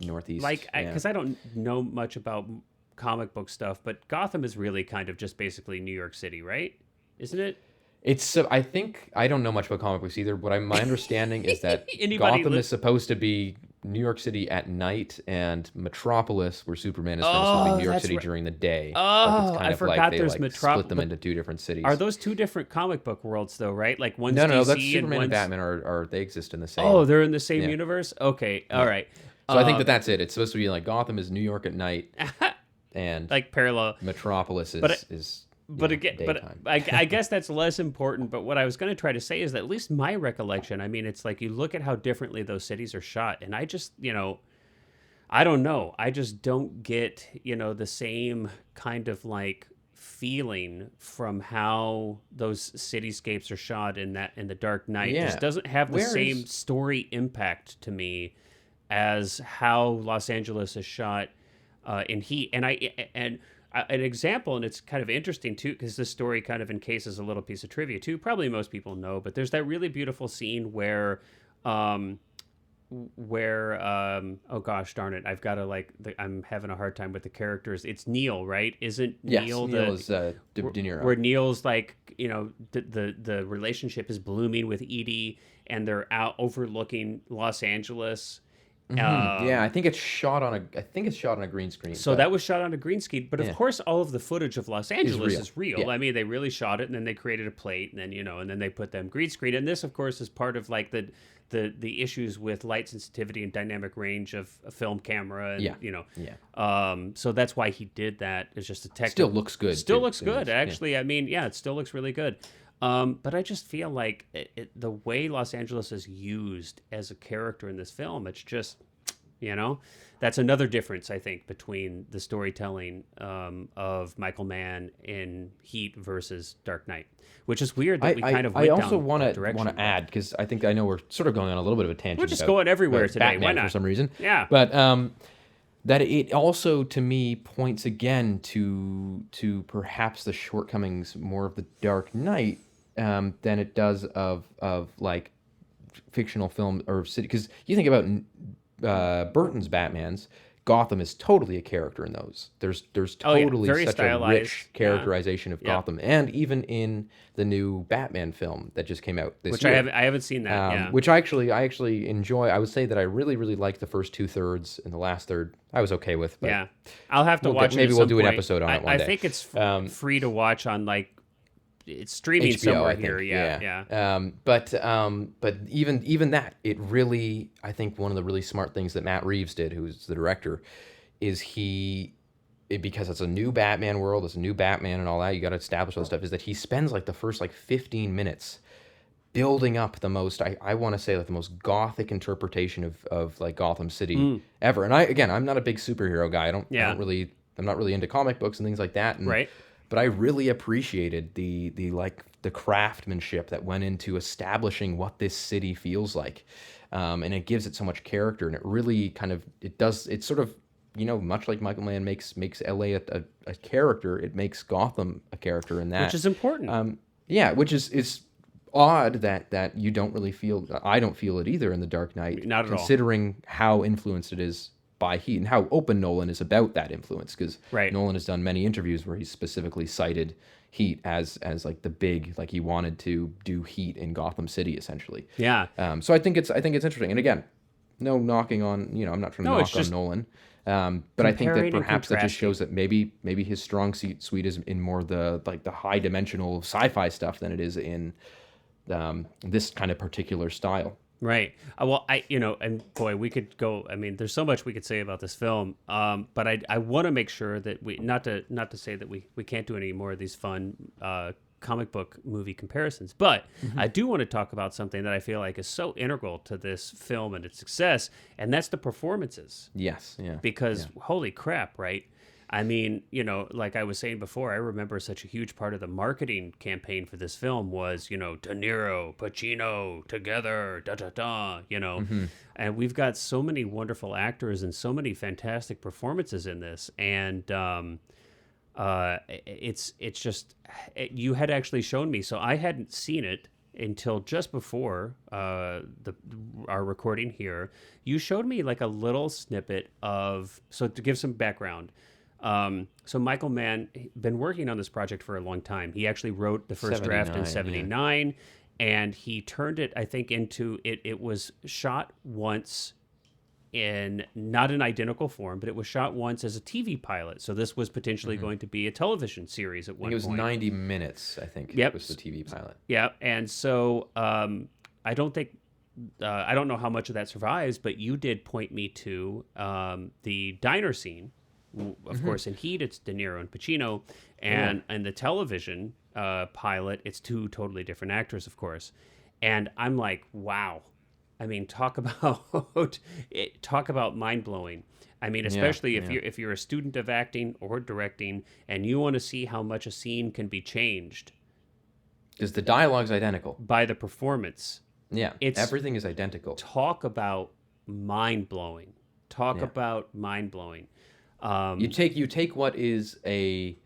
northeast. Because I don't know much about comic book stuff, but Gotham is really kind of just basically New York City, right? Isn't it? It's I think I don't know much about comic books either, but my understanding is that Gotham is supposed to be New York City at night, and Metropolis, where Superman is supposed to be New York City during the day. Oh, I forgot there's Metropolis. Split them into two different cities. Are those two different comic book worlds, though? Right? Like one's no, DC that's Superman and Batman are they exist in the same. Oh, they're in the same universe. Okay, all right. So I think that's it. It's supposed to be like Gotham is New York at night. And like parallel Metropolis is daytime. I guess that's less important. But what I was going to try to say is that at least my recollection, I mean, it's like you look at how differently those cities are shot, and I just, I don't know. I just don't get, the same kind of like feeling from how those cityscapes are shot in The Dark Knight. It just doesn't have the same story impact to me as how Los Angeles is shot in Heat. And an example, and it's kind of interesting too, because this story kind of encases a little piece of trivia too. Probably most people know, but there's that really beautiful scene where oh gosh darn it, I've got to I'm having a hard time with the characters. It's Neil, right? Isn't Neil is Di Nero. Where Neil's like, the relationship is blooming with Edie, and they're out overlooking Los Angeles. I think it's shot on a green screen. So that was shot on a green screen, but of course, all of the footage of Los Angeles is real. Yeah. I mean, they really shot it, and then they created a plate, and then and then they put them green screen. And this, of course, is part of like the issues with light sensitivity and dynamic range of a film camera. And, so that's why he did that. It's just a technical. Still looks good. Still looks good, actually. I mean, it still looks really good. But I just feel like the way Los Angeles is used as a character in this film, it's just, that's another difference, I think, between the storytelling of Michael Mann in Heat versus Dark Knight, which is weird that we kind of went I also down want that direction. to add, because I know we're sort of going on a little bit of a tangent. We're just going everywhere today. Batman Why not? For some reason. Yeah. But that it also, to me, points again to perhaps the shortcomings more of the Dark Knight than it does of like fictional film or city. Because you think about Burton's Batmans, Gotham is totally a character in those. There's totally Very such stylized. a rich characterization of Gotham, and even in the new Batman film that just came out this year, I haven't seen that. Which I actually enjoy. I would say that I really like the first 2/3, and the last third I was okay with. But I'll have to watch it. Maybe we'll do an point. episode on it one day. I think it's free to watch on it's streaming HBO, somewhere I think. here. Yeah. But even that, it really, I think one of the really smart things that Matt Reeves did, who's the director, is because it's a new Batman world, it's a new Batman and all that, you got to establish all this stuff, is that he spends the first 15 minutes building up the most, I want to say the most gothic interpretation of Gotham City ever. And I'm not a big superhero guy. I don't really I'm not really into comic books and things like that. And, Right. But I really appreciated the craftsmanship that went into establishing what this city feels like, and it gives it so much character, and it really kind of it's sort of, much like Michael Mann makes LA a character, it makes Gotham a character in that, Which is important. yeah, which is odd that you don't really feel. I don't feel it either in The Dark Knight, Not at all. considering how influenced it is by Heat and how open Nolan is about that influence, because Right. Nolan has done many interviews where he's specifically cited Heat as like the big, like he wanted to do Heat in Gotham City essentially. Yeah. So I think it's interesting, and again, no knocking on, I'm not trying to knock on Nolan, but I think that comparing and perhaps that just contrasting. shows that maybe his strong suite is in more the high dimensional sci-fi stuff than it is in this kind of particular style. Right. Well, and boy, we could go. I mean, there's so much we could say about this film. But I want to make sure that we not to say that we can't do any more of these fun comic book movie comparisons. But I do want to talk about something that I feel like is so integral to this film and its success, and that's the performances. Yes. Yeah. Because holy crap, right? I mean, like I was saying before, I remember such a huge part of the marketing campaign for this film was, De Niro, Pacino together, da-da-da, And we've got so many wonderful actors and so many fantastic performances in this. And it's just, you had actually shown me, so I hadn't seen it until just before our recording here. You showed me like a little snippet of, so to give some background, so Michael Mann been working on this project for a long time. He actually wrote the first draft in 79, and he turned it, I think, into it was shot once in not an identical form, but it was shot once as a TV pilot. So this was potentially going to be a television series at one point. It was 90 minutes, I think. Yep. Was the TV pilot. Yeah, and so I don't know how much of that survives, but you did point me to the diner scene. Of course, in Heat, it's De Niro and Pacino, and the television pilot, it's two totally different actors, of course. And I'm like, wow. I mean, talk about mind blowing. I mean, especially if you're a student of acting or directing, and you want to see how much a scene can be changed, because the dialogue's identical by the performance. Yeah, everything is identical. Talk about mind blowing. About mind blowing. You take what is a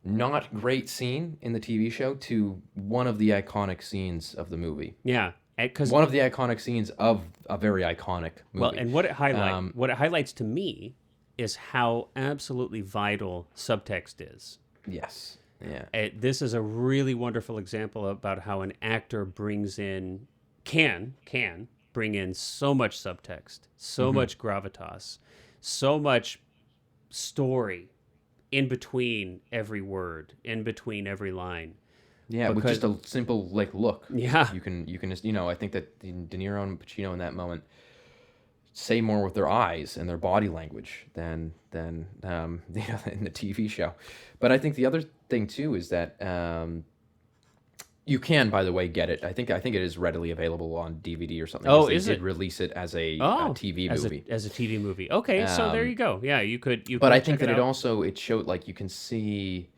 not great scene in the TV show to one of the iconic scenes of the movie. Yeah, because one of the iconic scenes of a very iconic movie. Well, and what it highlights to me is how absolutely vital subtext is. Yes. Yeah. This is a really wonderful example about how an actor can bring in so much subtext, so much gravitas, so much story in between every word, in between every line. Yeah, with just a simple look. Yeah, you can I think that De Niro and Pacino in that moment say more with their eyes and their body language than in the TV show. But I think the other thing too is that you can, by the way, get it. I think it is readily available on DVD or something. Oh, they is it? did release it as a TV movie. As a TV movie. Okay, so there you go. Yeah, you could. But I think that it showed, like, you can see,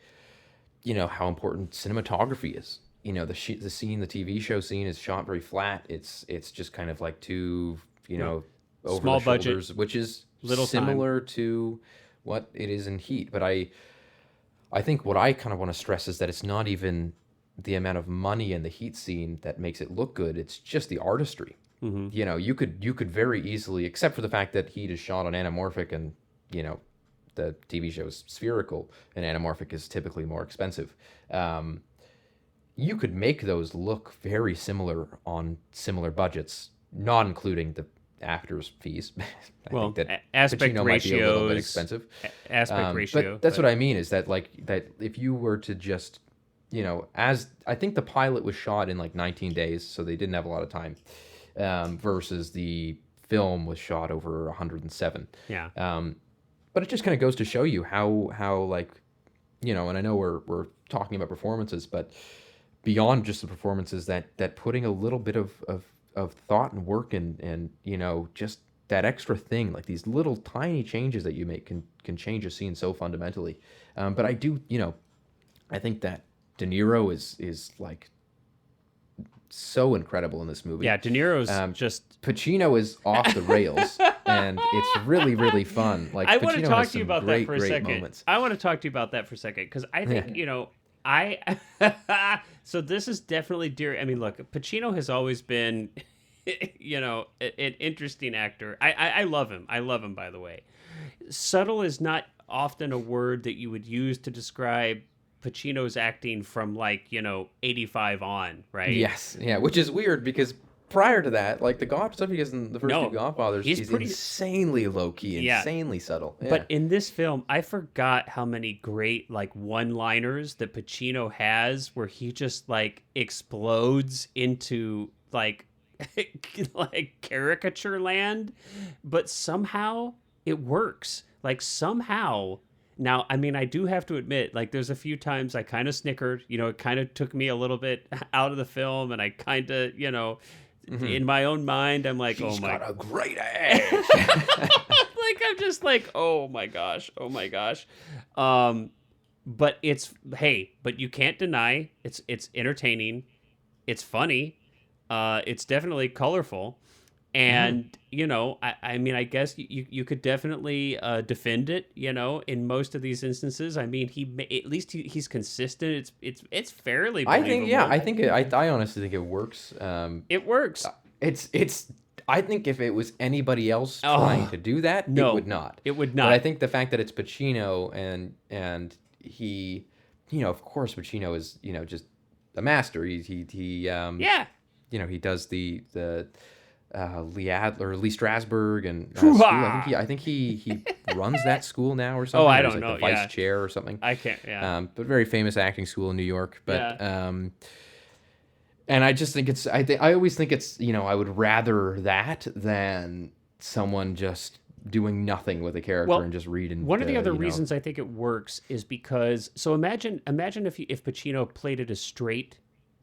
how important cinematography is. The TV show scene is shot very flat. It's just kind of like two, over small the budget, shoulders, which is little similar to what it is in Heat. But I think what I kind of want to stress is that it's not even the amount of money in the Heat scene that makes it look good. It's just the artistry. Mm-hmm. You could very easily, except for the fact that Heat is shot on anamorphic and the TV show is spherical and anamorphic is typically more expensive. You could make those look very similar on similar budgets, not including the actors' fees. I think that aspect Pacino might be a little bit expensive. Aspect ratio. But that's what I mean is that that if you were to just as I think the pilot was shot in 19 days, so they didn't have a lot of time, versus the film was shot over 107. Yeah. But it just kind of goes to show you how and I know we're talking about performances, but beyond just the performances, that putting a little bit of thought and work and just that extra thing, like these little tiny changes that you make can change a scene so fundamentally. But I do, I think that De Niro is like so incredible in this movie. Yeah, De Niro's just... Pacino is off the rails, and it's really, really fun. Like, I want to Pacino talk has to you some about great, that for a great second. moments. I want to talk to you about that for a second, because I think, I... So this is definitely dear. I mean, look, Pacino has always been, an interesting actor. I love him. I love him, by the way. Subtle is not often a word that you would use to describe Pacino's acting from 85 on, right? Yes, yeah, which is weird because prior to that, like the stuff he does in the first two Godfathers, he's pretty insanely low key, insanely subtle. Yeah. But in this film, I forgot how many great one-liners that Pacino has, where he just explodes into like caricature land, but somehow it works. Somehow. Now, I mean, I do have to admit, there's a few times I kind of snickered. It kind of took me a little bit out of the film, and I kind of, in my own mind, I'm like, She's oh my... got a great ass. I'm just like, oh my gosh. But but you can't deny it's entertaining. It's funny. It's definitely colorful. And, I mean, I guess you could definitely defend it, in most of these instances. I mean, at least he's consistent. It's fairly believable. I honestly think it works. It works. I think if it was anybody else trying to do that, it would not. It would not. But I think the fact that it's Pacino and he, of course, Pacino is, just a master. He he does the Lee Adler, Lee Strasberg, and school. I think he runs that school now or something. Oh, I don't know. The vice chair or something. I can't. Yeah. But very famous acting school in New York. But and I just think I always think it's I would rather that than someone just doing nothing with a character and just reading. One of the other reasons I think it works is because imagine if Pacino played it as straight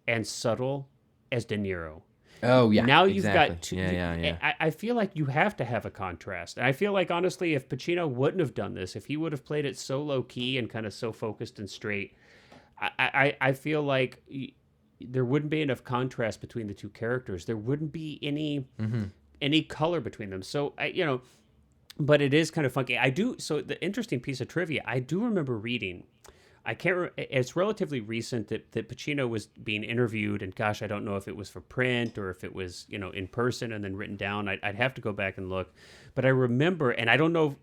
and subtle as De Niro. Oh yeah. Now you've got two. Yeah. I feel like you have to have a contrast, and I feel like honestly, if Pacino wouldn't have done this, if he would have played it so low key and kind of so focused and straight, I feel like there wouldn't be enough contrast between the two characters. There wouldn't be any color between them. So but it is kind of funky. So the interesting piece of trivia, I do remember reading. It's relatively recent that Pacino was being interviewed, and gosh, I don't know if it was for print or if it was, in person and then written down. I'd have to go back and look. But I remember, and I don't know,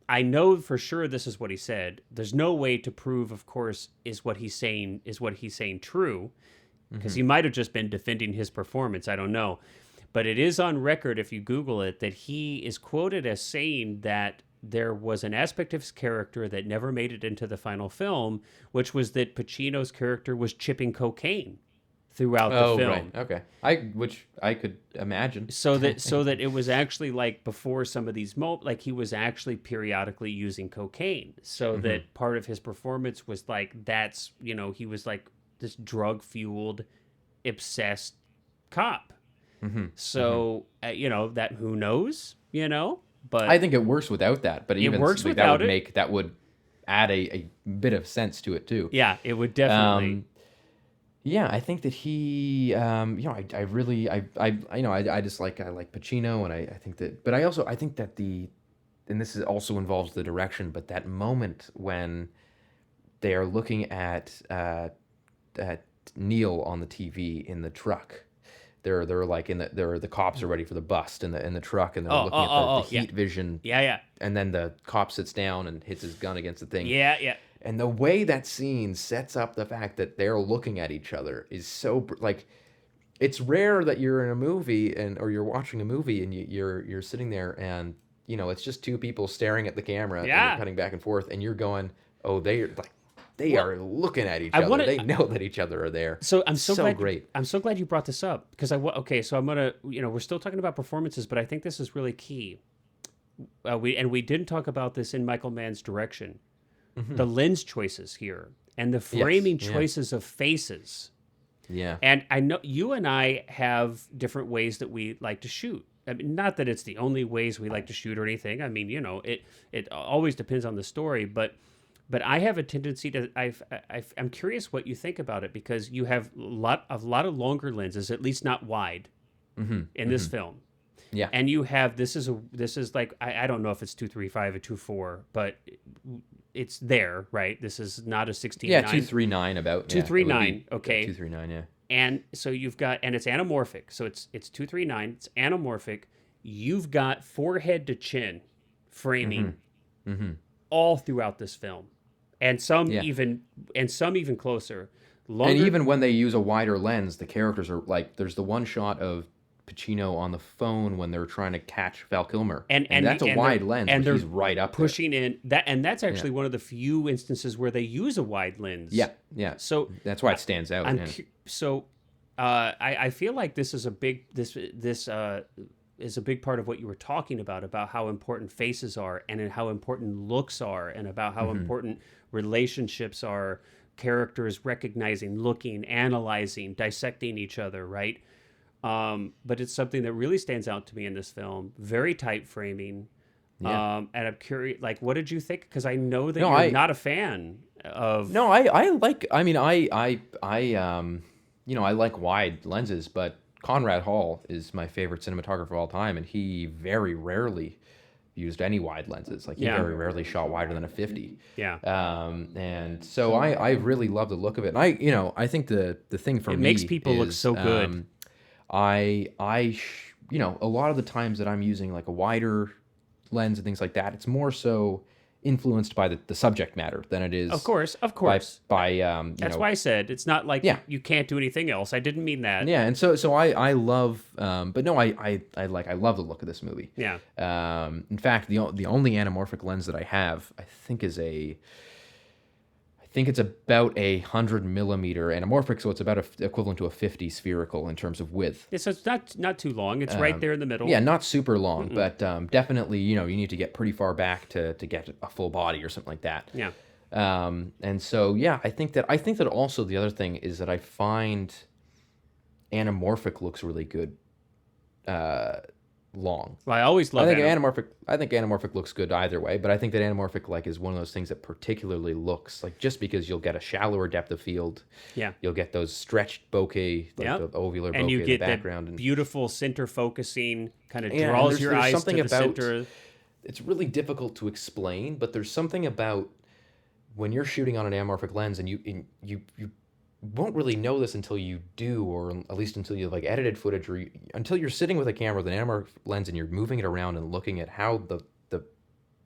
I know for sure this is what he said. There's no way to prove, of course, is what he's saying true, because he might have just been defending his performance. I don't know. But it is on record, if you Google it, that he is quoted as saying that there was an aspect of his character that never made it into the final film, which was that Pacino's character was chipping cocaine throughout the film. Oh, right. Okay. Which I could imagine. So that it was actually before some of these he was actually periodically using cocaine. So that part of his performance was that's, he was this drug-fueled, obsessed cop. So, that who knows, But I think it works without that. But even it works without that would add a bit of sense to it too. Yeah, it would definitely. I think that he, I like Pacino, and I think that, but I think that and this also involves the direction, but that moment when they are looking at Neil on the TV in the truck. They're the cops are ready for the bust in the truck, and they're looking at the heat vision. Yeah. And then the cop sits down and hits his gun against the thing. Yeah. And the way that scene sets up the fact that they're looking at each other is so it's rare that you're in a movie or you're watching a movie and you're sitting there and it's just two people staring at the camera and they're cutting back and forth and you're going, oh, they are looking at each other. They know that each other are there. So I'm so glad. Great. I'm so glad you brought this up because So I'm gonna. We're still talking about performances, but I think this is really key. We didn't talk about this in Michael Mann's direction. The lens choices here and the framing choices of faces. Yeah. And I know you and I have different ways that we like to shoot. I mean, not that it's the only ways we like to shoot or anything. I mean, it always depends on the story, but I have a tendency to I'm curious what you think about it, because you have a lot of longer lenses, at least not wide, in this film. Yeah. And you have this is like I don't know if it's 2.35 or 2.4, but it's there, right? This is not a 16:9. Yeah, 2.39 about. 2.39, okay. 2.39, yeah. And so you've got, and it's anamorphic. So it's 2.39. It's anamorphic. You've got forehead to chin framing all throughout this film, and some even closer. Longer. And even when they use a wider lens, the characters are like, there's the one shot of Pacino on the phone when they're trying to catch Val Kilmer, and that's a wide lens, and he's right up pushing there. In that, and that's actually one of the few instances where they use a wide lens. Yeah. So that's why it stands out. I feel like this is a big is a big part of what you were talking about how important faces are, and how important looks are, and about how important relationships are. Characters recognizing, looking, analyzing, dissecting each other, right? But it's something that really stands out to me in this film. Very tight framing. And I'm curious, like, what did you think? Because I know that you're not a fan of. No, I like. I mean, I like wide lenses, but Conrad Hall is my favorite cinematographer of all time, and he very rarely used any wide lenses. Like, he very rarely shot wider than a 50. Yeah. And so I really love the look of it. And I think the thing for me, it makes people look so good. A lot of the times that I'm using like a wider lens and things like that, it's more so influenced by the subject matter than it is. Of course. By that's why I said it's not like you can't do anything else. I didn't mean that. Yeah, and so I love, but no, I love the look of this movie. Yeah. In fact, the only anamorphic lens that I have, I think it's about 100 millimeter anamorphic, so it's about equivalent to a 50 spherical in terms of width. Yeah, so it's not too long. It's right there in the middle. Yeah, not super long, but definitely, you need to get pretty far back to get a full body or something like that. Yeah. And so I think that also the other thing is that I find anamorphic looks really good long. Well, I always love anamorphic. I think anamorphic looks good either way, but I think that anamorphic is one of those things that particularly looks like, just because you'll get a shallower depth of field. Yeah. You'll get those stretched bokeh, the ovular bokeh and you get in the background, that beautiful center focusing, kind of draws your eyes to the center. It's really difficult to explain, but there's something about when you're shooting on an anamorphic lens, and you won't really know this until you do, or at least until you've edited footage, or until you're sitting with a camera with an anamorphic lens and you're moving it around and looking at how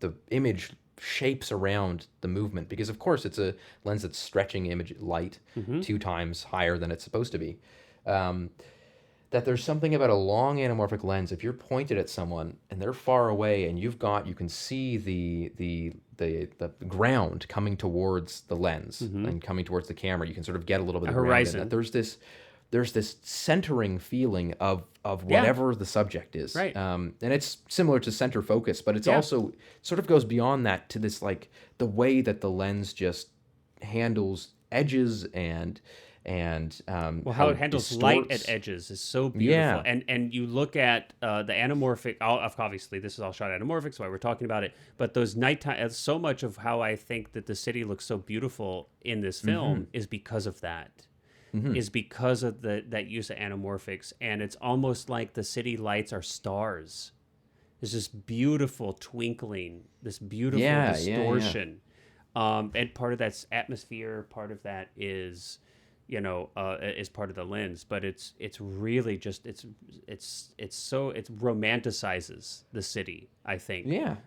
the image shapes around the movement, because of course it's a lens that's stretching image light 2 times higher than it's supposed to be. That there's something about a long anamorphic lens, if you're pointed at someone and they're far away and you can see the ground coming towards the lens and coming towards the camera, you can sort of get a little bit of horizon. That there's this centering feeling of whatever the subject is. Right. And it's similar to center focus, but it's also sort of goes beyond that to this, like, the way that the lens just handles edges and how it handles light at edges is so beautiful. And you look at the anamorphic, obviously this is all shot anamorphic, so why we're talking about it, but those nighttime, so much of how I think that the city looks so beautiful in this film is because of that. Is because of that use of anamorphics, and it's almost like the city lights are stars. There's this beautiful twinkling, this beautiful distortion. And part of that's atmosphere, part of that is is part of the lens, but it's really just it romanticizes the city, I think.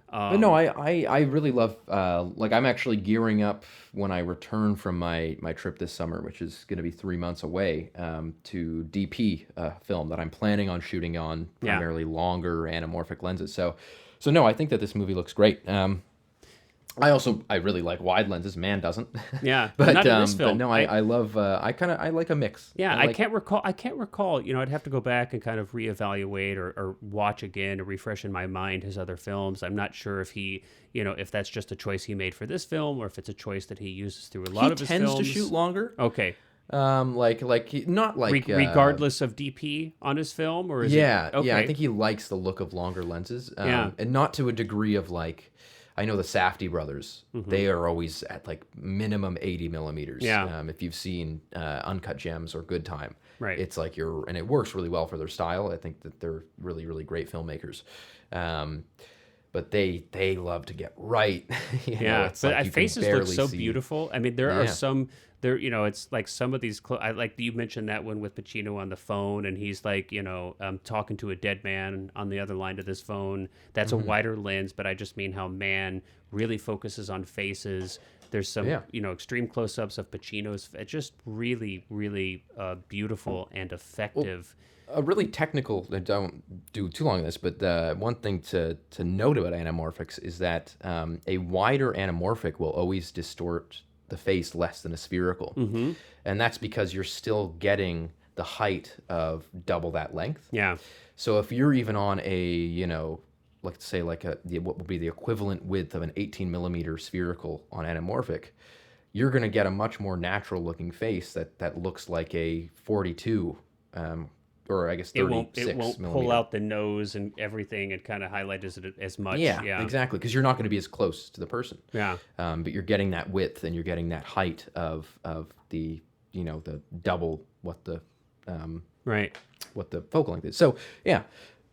But no, I really love I'm actually gearing up when I return from my trip this summer, which is going to be 3 months away, to DP film that I'm planning on shooting on primarily longer anamorphic lenses. So no, I think that this movie looks great. I really like wide lenses. Mann doesn't. Yeah, but not in this film. But no, I love. I like a mix. Yeah, I can't recall. I'd have to go back and kind of reevaluate or watch again to refresh in my mind his other films. I'm not sure if he, if that's just a choice he made for this film, or if it's a choice that he uses through a lot of his films. He tends to shoot longer. Okay. Not like regardless of DP on his film, or is it okay? Yeah. I think he likes the look of longer lenses, Yeah. and not to a degree of like. I know the Safdie brothers; they are always at like minimum 80 millimeters. Yeah. If you've seen Uncut Gems or Good Time, Right. it's like and it works really well for their style. I think that they're really, really great filmmakers. But they love to get right. It's like but you can faces look barely so see. beautiful. I mean, there are some there. It's like some of these. I like you mentioned that one with Pacino on the phone, and he's like, talking to a dead man on the other line of this phone. That's a wider lens, but I just mean how Mann really focuses on faces. There's some, extreme close-ups of Pacino's. It's just really, really beautiful and effective. A really technical, I don't do too long on this, but one thing to note about anamorphics is that a wider anamorphic will always distort the face less than a spherical. And that's because you're still getting the height of double that length. Yeah. So if you're even on a, let's say what would be the equivalent width of an 18 millimeter spherical on anamorphic, you're going to get a much more natural looking face that looks like a 42 or I guess 36 it won't millimeter. pull out the nose and everything and kind of highlight as much. Yeah, exactly, because you're not going to be as close to the person. Yeah. But you're getting that width and you're getting that height of the the double what the what the focal length is. So yeah,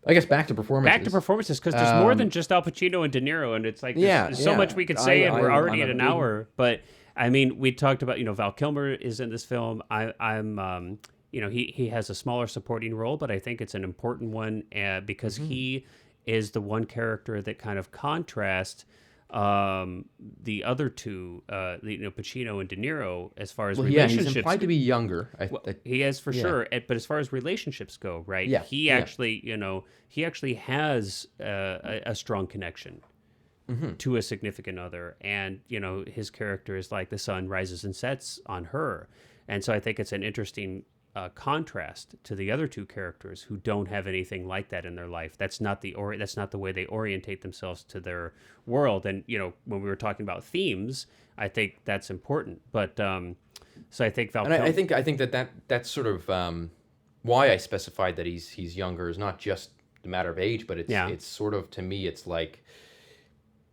I guess back to performances. Because there's more than just Al Pacino and De Niro, and it's like there's so much we could say, and we're already at an hour. But I mean, we talked about Val Kilmer is in this film. I'm he has a smaller supporting role, but I think it's an important one because he is the one character that kind of contrasts the other two, Pacino and De Niro, as far as relationships. He's implied to be younger. He is for sure, but as far as relationships go, right? Yeah, he actually, he actually has a strong connection to a significant other, and his character is like the sun rises and sets on her, and so I think it's an interesting contrast to the other two characters who don't have anything like that in their life. That's not the way they orientate themselves to their world. And when we were talking about themes, I think that's important. But so I think Val. And I think that's sort of why I specified that he's younger is not just a matter of age, but it's sort of, to me, it's like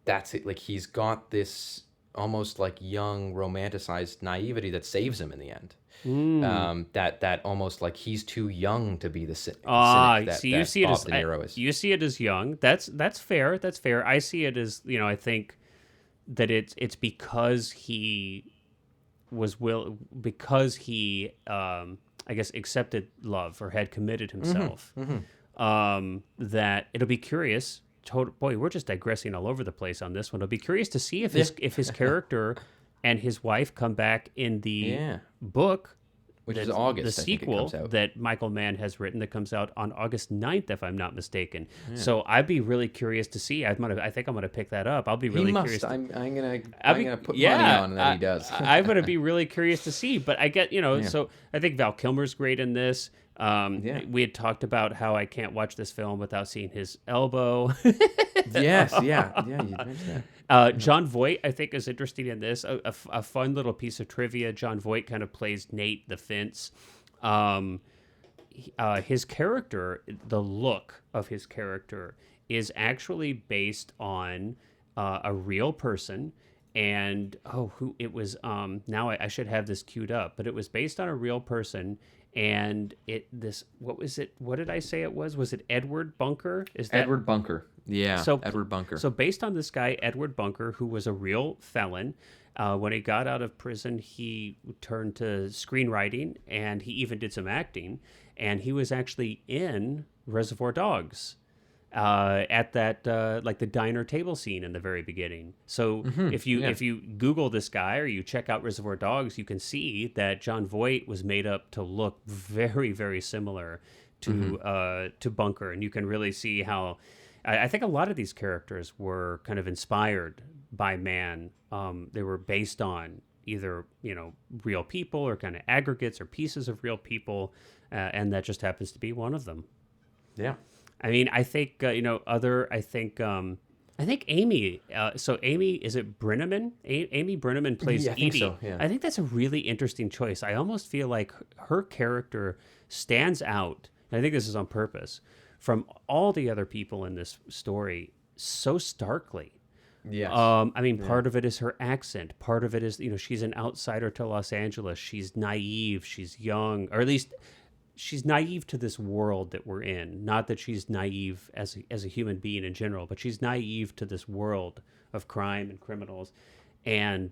that's it. Like he's got this almost like young romanticized naivety that saves him in the end. That almost like he's too young to be the cynic. So you see it as young. That's fair. That's fair. I see it as I think that it's because he I guess accepted love or had committed himself. That it'll be curious. Boy, we're just digressing all over the place on this one. It'll be curious to see if his character and his wife come back in the book, which is August. The sequel that Michael Mann has written that comes out on August 9th, if I'm not mistaken. Yeah. So I'd be really curious to see. I think I'm gonna pick that up. I'll be really curious. I'm gonna put money on that he does. I'm gonna be really curious to see. But I get So I think Val Kilmer's great in this. We had talked about how I can't watch this film without seeing his elbow. Yes, you mentioned that. John Voight, I think, is interesting in this. A fun little piece of trivia. John Voight kind of plays Nate the Fence. His character, the look of his character, is actually based on a real person. And who it was? Now I should have this queued up, but it was based on a real person. And what was it? What did I say it was? Was it Edward Bunker? Edward Bunker? Yeah. So Edward Bunker. So based on this guy Edward Bunker, who was a real felon, when he got out of prison, he turned to screenwriting, and he even did some acting. And he was actually in Reservoir Dogs. At that like the diner table scene in the very beginning. So if you Google this guy or you check out Reservoir Dogs, you can see that John Voight was made up to look very, very similar to Bunker, and you can really see how I think a lot of these characters were kind of inspired by Mann. They were based on either real people or kind of aggregates or pieces of real people, and that just happens to be one of them. Yeah. I mean, I think, and I think Amy. So Amy, is it Brenneman? Amy Brenneman plays Yeah, I think Edie. so, yeah. I think that's a really interesting choice. I almost feel like her character stands out. And I think this is on purpose from all the other people in this story so starkly. Yes. I mean, part of it is her accent. Part of it is, she's an outsider to Los Angeles. She's naive. She's young, or at least she's naive to this world that we're in. Not that she's naive as a human being in general, but she's naive to this world of crime and criminals. And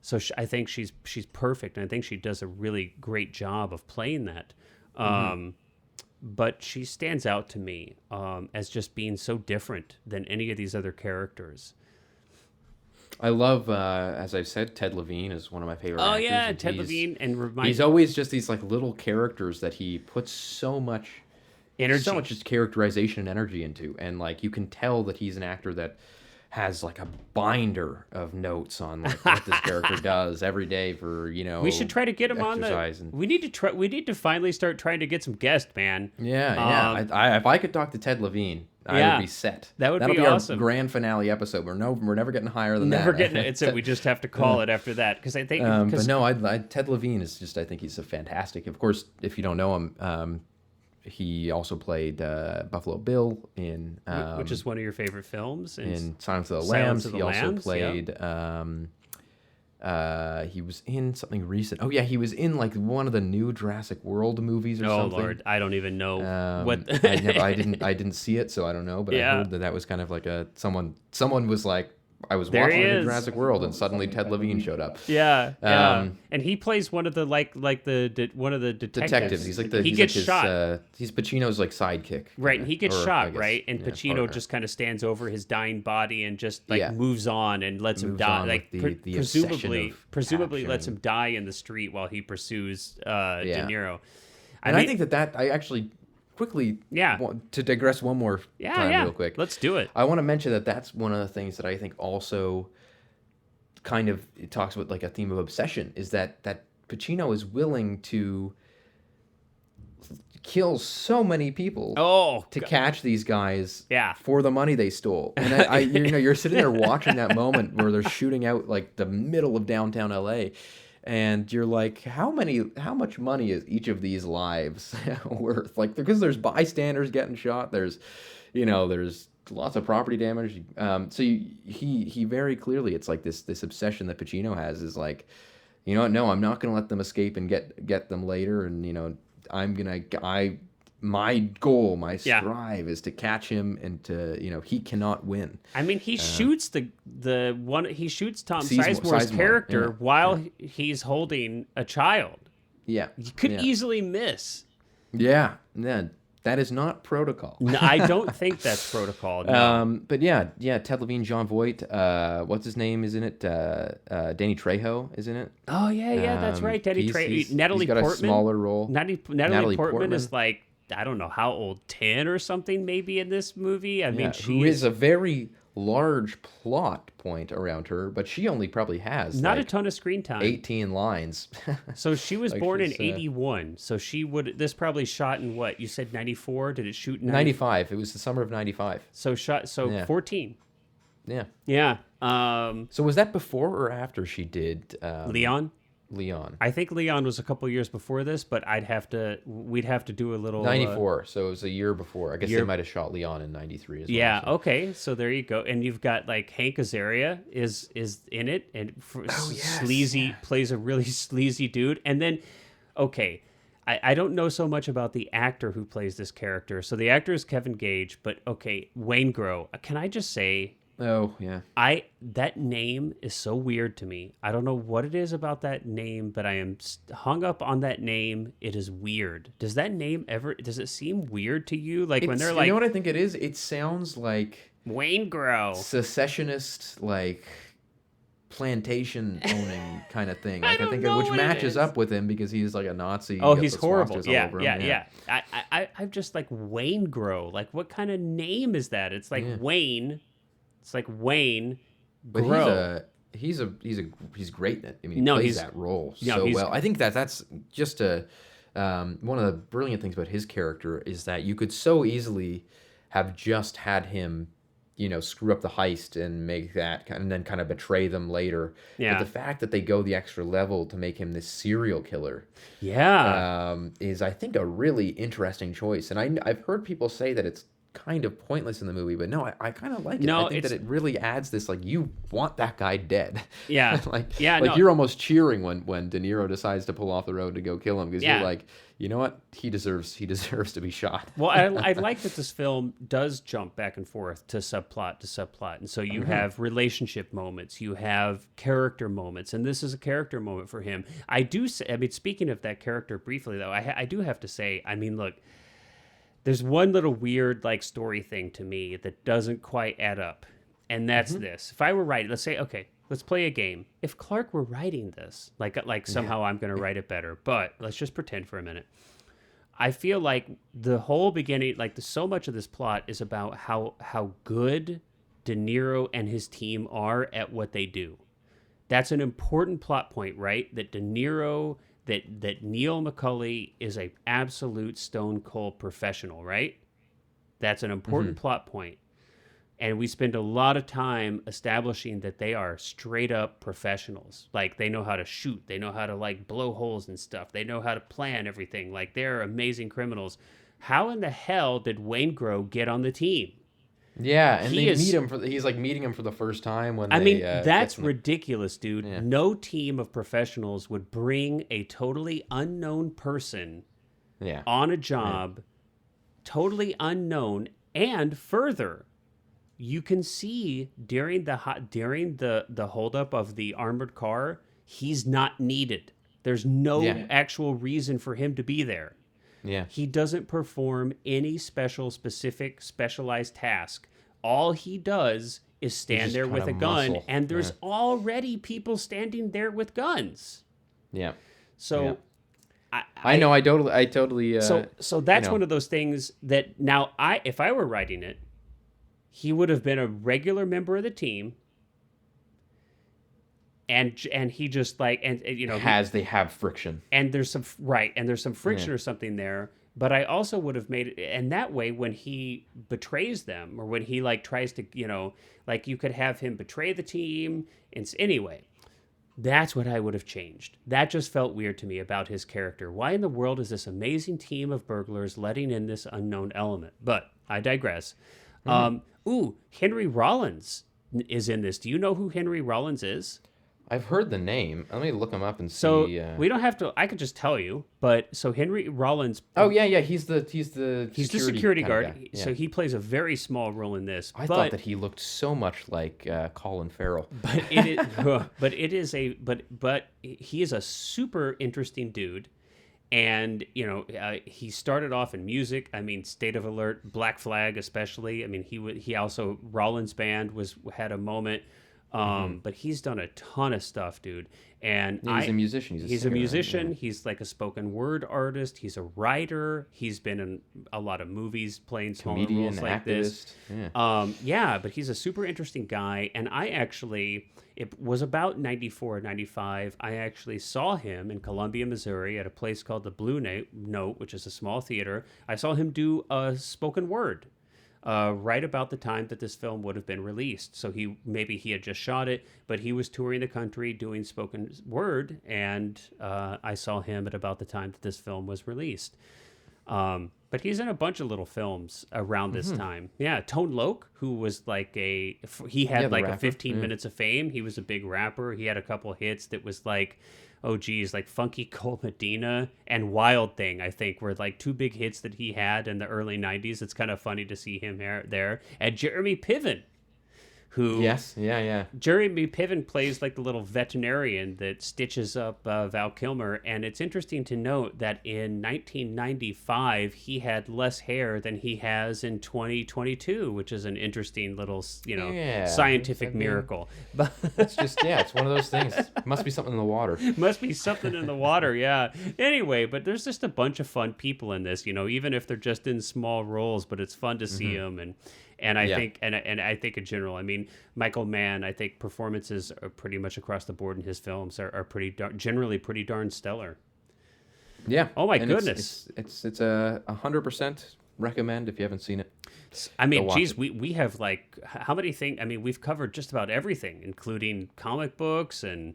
so I think she's perfect, and I think she does a really great job of playing that. But she stands out to me as just being so different than any of these other characters. I love, as I've said, Ted Levine is one of my favorite actors. Oh yeah, Ted Levine, and he's always just these like little characters that he puts so much energy, so much just characterization and energy into, and like you can tell that he's an actor that has like a binder of notes on like what this character does every day for We should try to get him on the. We need to finally start trying to get some guests, man. Yeah. If I could talk to Ted Levine, I would be set. That'll be awesome. Our grand finale episode. We're never getting higher than that. Never getting it. It's it. We just have to call it after that because I think. But no, Ted Levine is just. I think he's a fantastic. Of course, if you don't know him, he also played Buffalo Bill in which is one of your favorite films. In Silence of the Lambs. He also played. He was in something recent. Oh yeah, he was in like one of the new Jurassic World movies or something. Oh Lord, I don't even know what. I didn't see it, so I don't know. But I heard that was kind of like someone was like, I was watching Jurassic World, and suddenly Ted Levine showed up. Yeah, and he plays one of the one of the detectives. He's like he gets shot. He's Pacino's like sidekick. Right, and he gets shot. Right, and Pacino just kind of stands over his dying body and just like moves on and lets him die. Like presumably lets him die in the street while he pursues De Niro. I think that I actually. Quickly, to digress one more time real quick. Let's do it. I want to mention that's one of the things that I think also kind of it talks about like a theme of obsession is that Pacino is willing to kill so many people to catch these guys for the money they stole. And you're sitting there watching that moment where they're shooting out like the middle of downtown LA. And you're like, how much money is each of these lives worth? Like, because there's bystanders getting shot. There's lots of property damage. So he very clearly, it's like this obsession that Pacino has is like, no, I'm not going to let them escape and get them later. And, my goal, my strive is to catch him and to, he cannot win. I mean, he shoots he shoots Tom Sizemore's character while he's holding a child. Yeah. You could easily miss. Yeah. That is not protocol. No, I don't think that's protocol. No. But Ted Levine, John Voight, what's his name is in it? Danny Trejo is in it. Oh yeah, that's right. Danny Trejo. Natalie got Portman. A smaller role. Natalie Portman is like, I don't know how old, 10 or something maybe in this movie. I mean, who is a very large plot point around her, but she only probably has not a ton of screen time. 18 lines. So she was born in 81. So this probably shot in what? You said 94? Did it shoot in 95? It was the summer of 95. So 14. Yeah. Yeah. So was that before or after she did Leon? I think Leon was a couple years before this, but we'd have to do a little 94. So it was a year before. I guess they might have shot Leon in 93 as well. Yeah. So. Okay. So there you go. And you've got like Hank Azaria is in it and plays a really sleazy dude. And then, okay, I don't know so much about the actor who plays this character. So the actor is Kevin Gage, but okay, Wayne Grow. Can I just say? Oh, yeah. That name is so weird to me. I don't know what it is about that name, but I am hung up on that name. It is weird. Does that name does it seem weird to you? Like when they're like... You know what I think it is? It sounds like... Wayne Grow. Secessionist, like, plantation owning kind of thing. Like, I think which matches up with him because he's like a Nazi. Oh, he's horrible. Yeah. I'm just like, Wayne Grow. Like, what kind of name is that? It's like Wayne... It's like Wayne Grow. But he's great in it. I mean, he plays that role so well. I think that's just one of the brilliant things about his character is that you could so easily have just had him screw up the heist and make that, and then kind of betray them later. Yeah. But the fact that they go the extra level to make him this serial killer, is I think a really interesting choice. And I've heard people say that it's kind of pointless in the movie, but no, I kind of like it. No, I think that it really adds this, like, you want that guy dead. Yeah. You're almost cheering when De Niro decides to pull off the road to go kill him, because you're like, you know what, he deserves to be shot. Well, I like that this film does jump back and forth to subplot, and so you have relationship moments, you have character moments, and this is a character moment for him. I mean, speaking of that character briefly though, I do have to say, I mean, look, there's one little weird like story thing to me that doesn't quite add up, and that's this. If I were writing, let's say, okay, let's play a game. If Clark were writing this, like somehow I'm going to write it better, but let's just pretend for a minute. I feel like the whole beginning, like so much of this plot is about how good De Niro and his team are at what they do. That's an important plot point, right? That De Niro, that Neil McCauley is a absolute stone cold professional, right? That's an important plot point. And we spend a lot of time establishing that they are straight up professionals. Like, they know how to shoot. They know how to, like, blow holes and stuff. They know how to plan everything. Like, they're amazing criminals. How in the hell did Waingro get on the team? Yeah, and he's like meeting him for the first time when that's ridiculous, dude. Yeah. No team of professionals would bring a totally unknown person on a job, totally unknown, and further, you can see during the holdup of the armored car, he's not needed. There's no actual reason for him to be there. Yeah. He doesn't perform any specialized task. All he does is stand there with a gun, and there's already people standing there with guns. Yeah. So I know. I totally. So that's one of those things that now if I were writing it, he would have been a regular member of the team. And he just like, and they have friction, and there's some friction or something there. But I also would have made it, and that way when he betrays them, or when he like tries to, like, you could have him betray the team. And anyway, that's what I would have changed. That just felt weird to me about his character. Why in the world is this amazing team of burglars letting in this unknown element? But I digress. Henry Rollins is in this. Do you know who Henry Rollins is? I've heard the name. Let me look him up and see. So we don't have to. I could just tell you. But so Henry Rollins. Oh yeah. He's the security guard. Yeah. So he plays a very small role in this. I thought that he looked so much like Colin Farrell. But he is a super interesting dude. And he started off in music. I mean, State of Alert, Black Flag, especially. I mean, he also Rollins Band had a moment. But he's done a ton of stuff, dude. And he's a musician. He's a musician. He's like a spoken word artist. He's a writer. He's been in a lot of movies playing smaller roles like this. Yeah. But he's a super interesting guy. And it was about 94, 95. I actually saw him in Columbia, Missouri at a place called the Blue Note, which is a small theater. I saw him do a spoken word. Right about the time that this film would have been released. So maybe he had just shot it, but he was touring the country doing spoken word, and I saw him at about the time that this film was released. But he's in a bunch of little films around this time. Yeah, Tone Loc, who was like he had like a 15 minutes of fame. He was a big rapper. He had a couple hits that was like, like Funky Cole Medina and Wild Thing, I think, were like two big hits that he had in the early 90s. It's kind of funny to see him there. And Jeremy Piven, who... Yes, yeah. Jeremy Piven plays like the little veterinarian that stitches up Val Kilmer. And it's interesting to note that in 1995, he had less hair than he has in 2022, which is an interesting little, scientific miracle. But it's just, it's one of those things. Must be something in the water. Must be something in the water, yeah. Anyway, but there's just a bunch of fun people in this, even if they're just in small roles, but it's fun to see them. And I think, and I think in general, I mean, Michael Mann, I think performances are pretty much across the board in his films are generally pretty darn stellar. Yeah. Oh my goodness. It's a 100% recommend if you haven't seen it. I mean, watch geez, it. we have like how many things? I mean, we've covered just about everything, including comic books and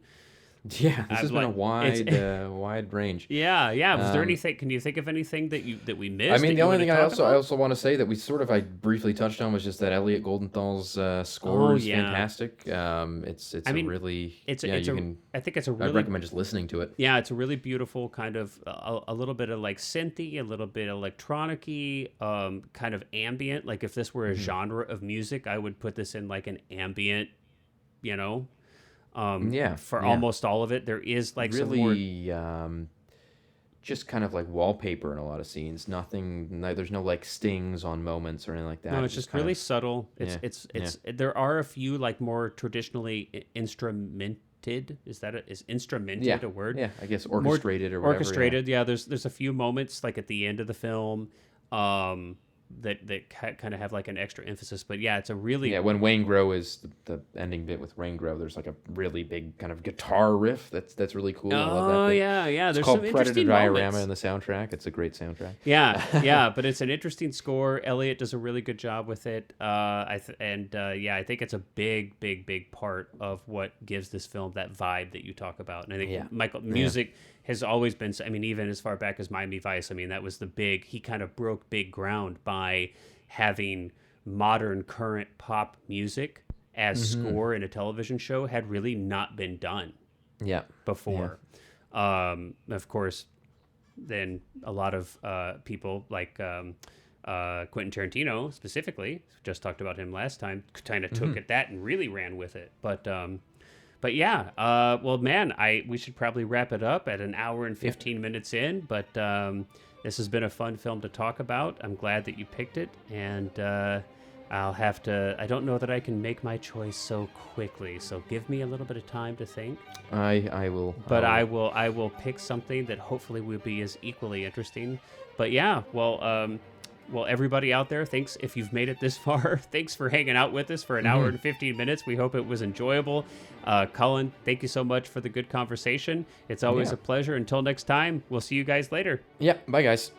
Yeah, this has been a it's- wide range. yeah. Was there Um, anything? Can you think of anything that we missed? I mean, that the you only wanna thing talk I about? also want to say that I briefly touched on was just that Elliot Goldenthal's score Oh, is yeah. fantastic. It's I a mean, really it's yeah, it's you a. can. I think it's a I'd really recommend just listening to it. yeah, it's a really beautiful kind of a little bit of like synthy, a little bit electronic-y, kind of ambient. Like if this were a genre of music, I would put this in like an ambient, you know, Yeah, for yeah. almost all of it. There is like some more. Really, just kind of like wallpaper in a lot of scenes. There's no like stings on moments or anything like that. No, it's just kind really of- subtle. yeah, It's there are a few like more traditionally instrumented. Is instrumented yeah, a word? yeah. I guess More orchestrated or whatever. orchestrated. Yeah, there's a few moments like at the end of the film that kind of have like an extra emphasis. But yeah, it's a really Yeah, when Wayne Grow is the ending bit with Wayne Grow, there's like a really big kind of guitar riff that's really cool. I love that Oh bit. yeah. It's There's called some Predator interesting Diorama moments. in the soundtrack. It's a great soundtrack. Yeah, but it's an interesting score. Elliot does a really good job with it. I think it's a big part of what gives this film that vibe that you talk about. And I think Yeah. Michael music has always been. I mean, even as far back as Miami Vice. I mean, that was he kind of broke big ground by having modern current pop music as score in a television show had really not been done Yeah. before. Of course, then a lot of people like Quentin Tarantino specifically, just talked about him last time, kind of took at that and really ran with it. But yeah, well, man, we should probably wrap it up at an hour and 15 minutes in. But this has been a fun film to talk about. I'm glad that you picked it, and I don't know that I can make my choice so quickly. So give me a little bit of time to think. I will. But I will pick something that hopefully will be as equally interesting. But yeah, well, everybody out there, thanks if you've made it this far. Thanks for hanging out with us for an hour and 15 minutes. We hope it was enjoyable. Cullen, thank you so much for the good conversation. It's always a pleasure. Until next time, we'll see you guys later. Yeah. Bye, guys.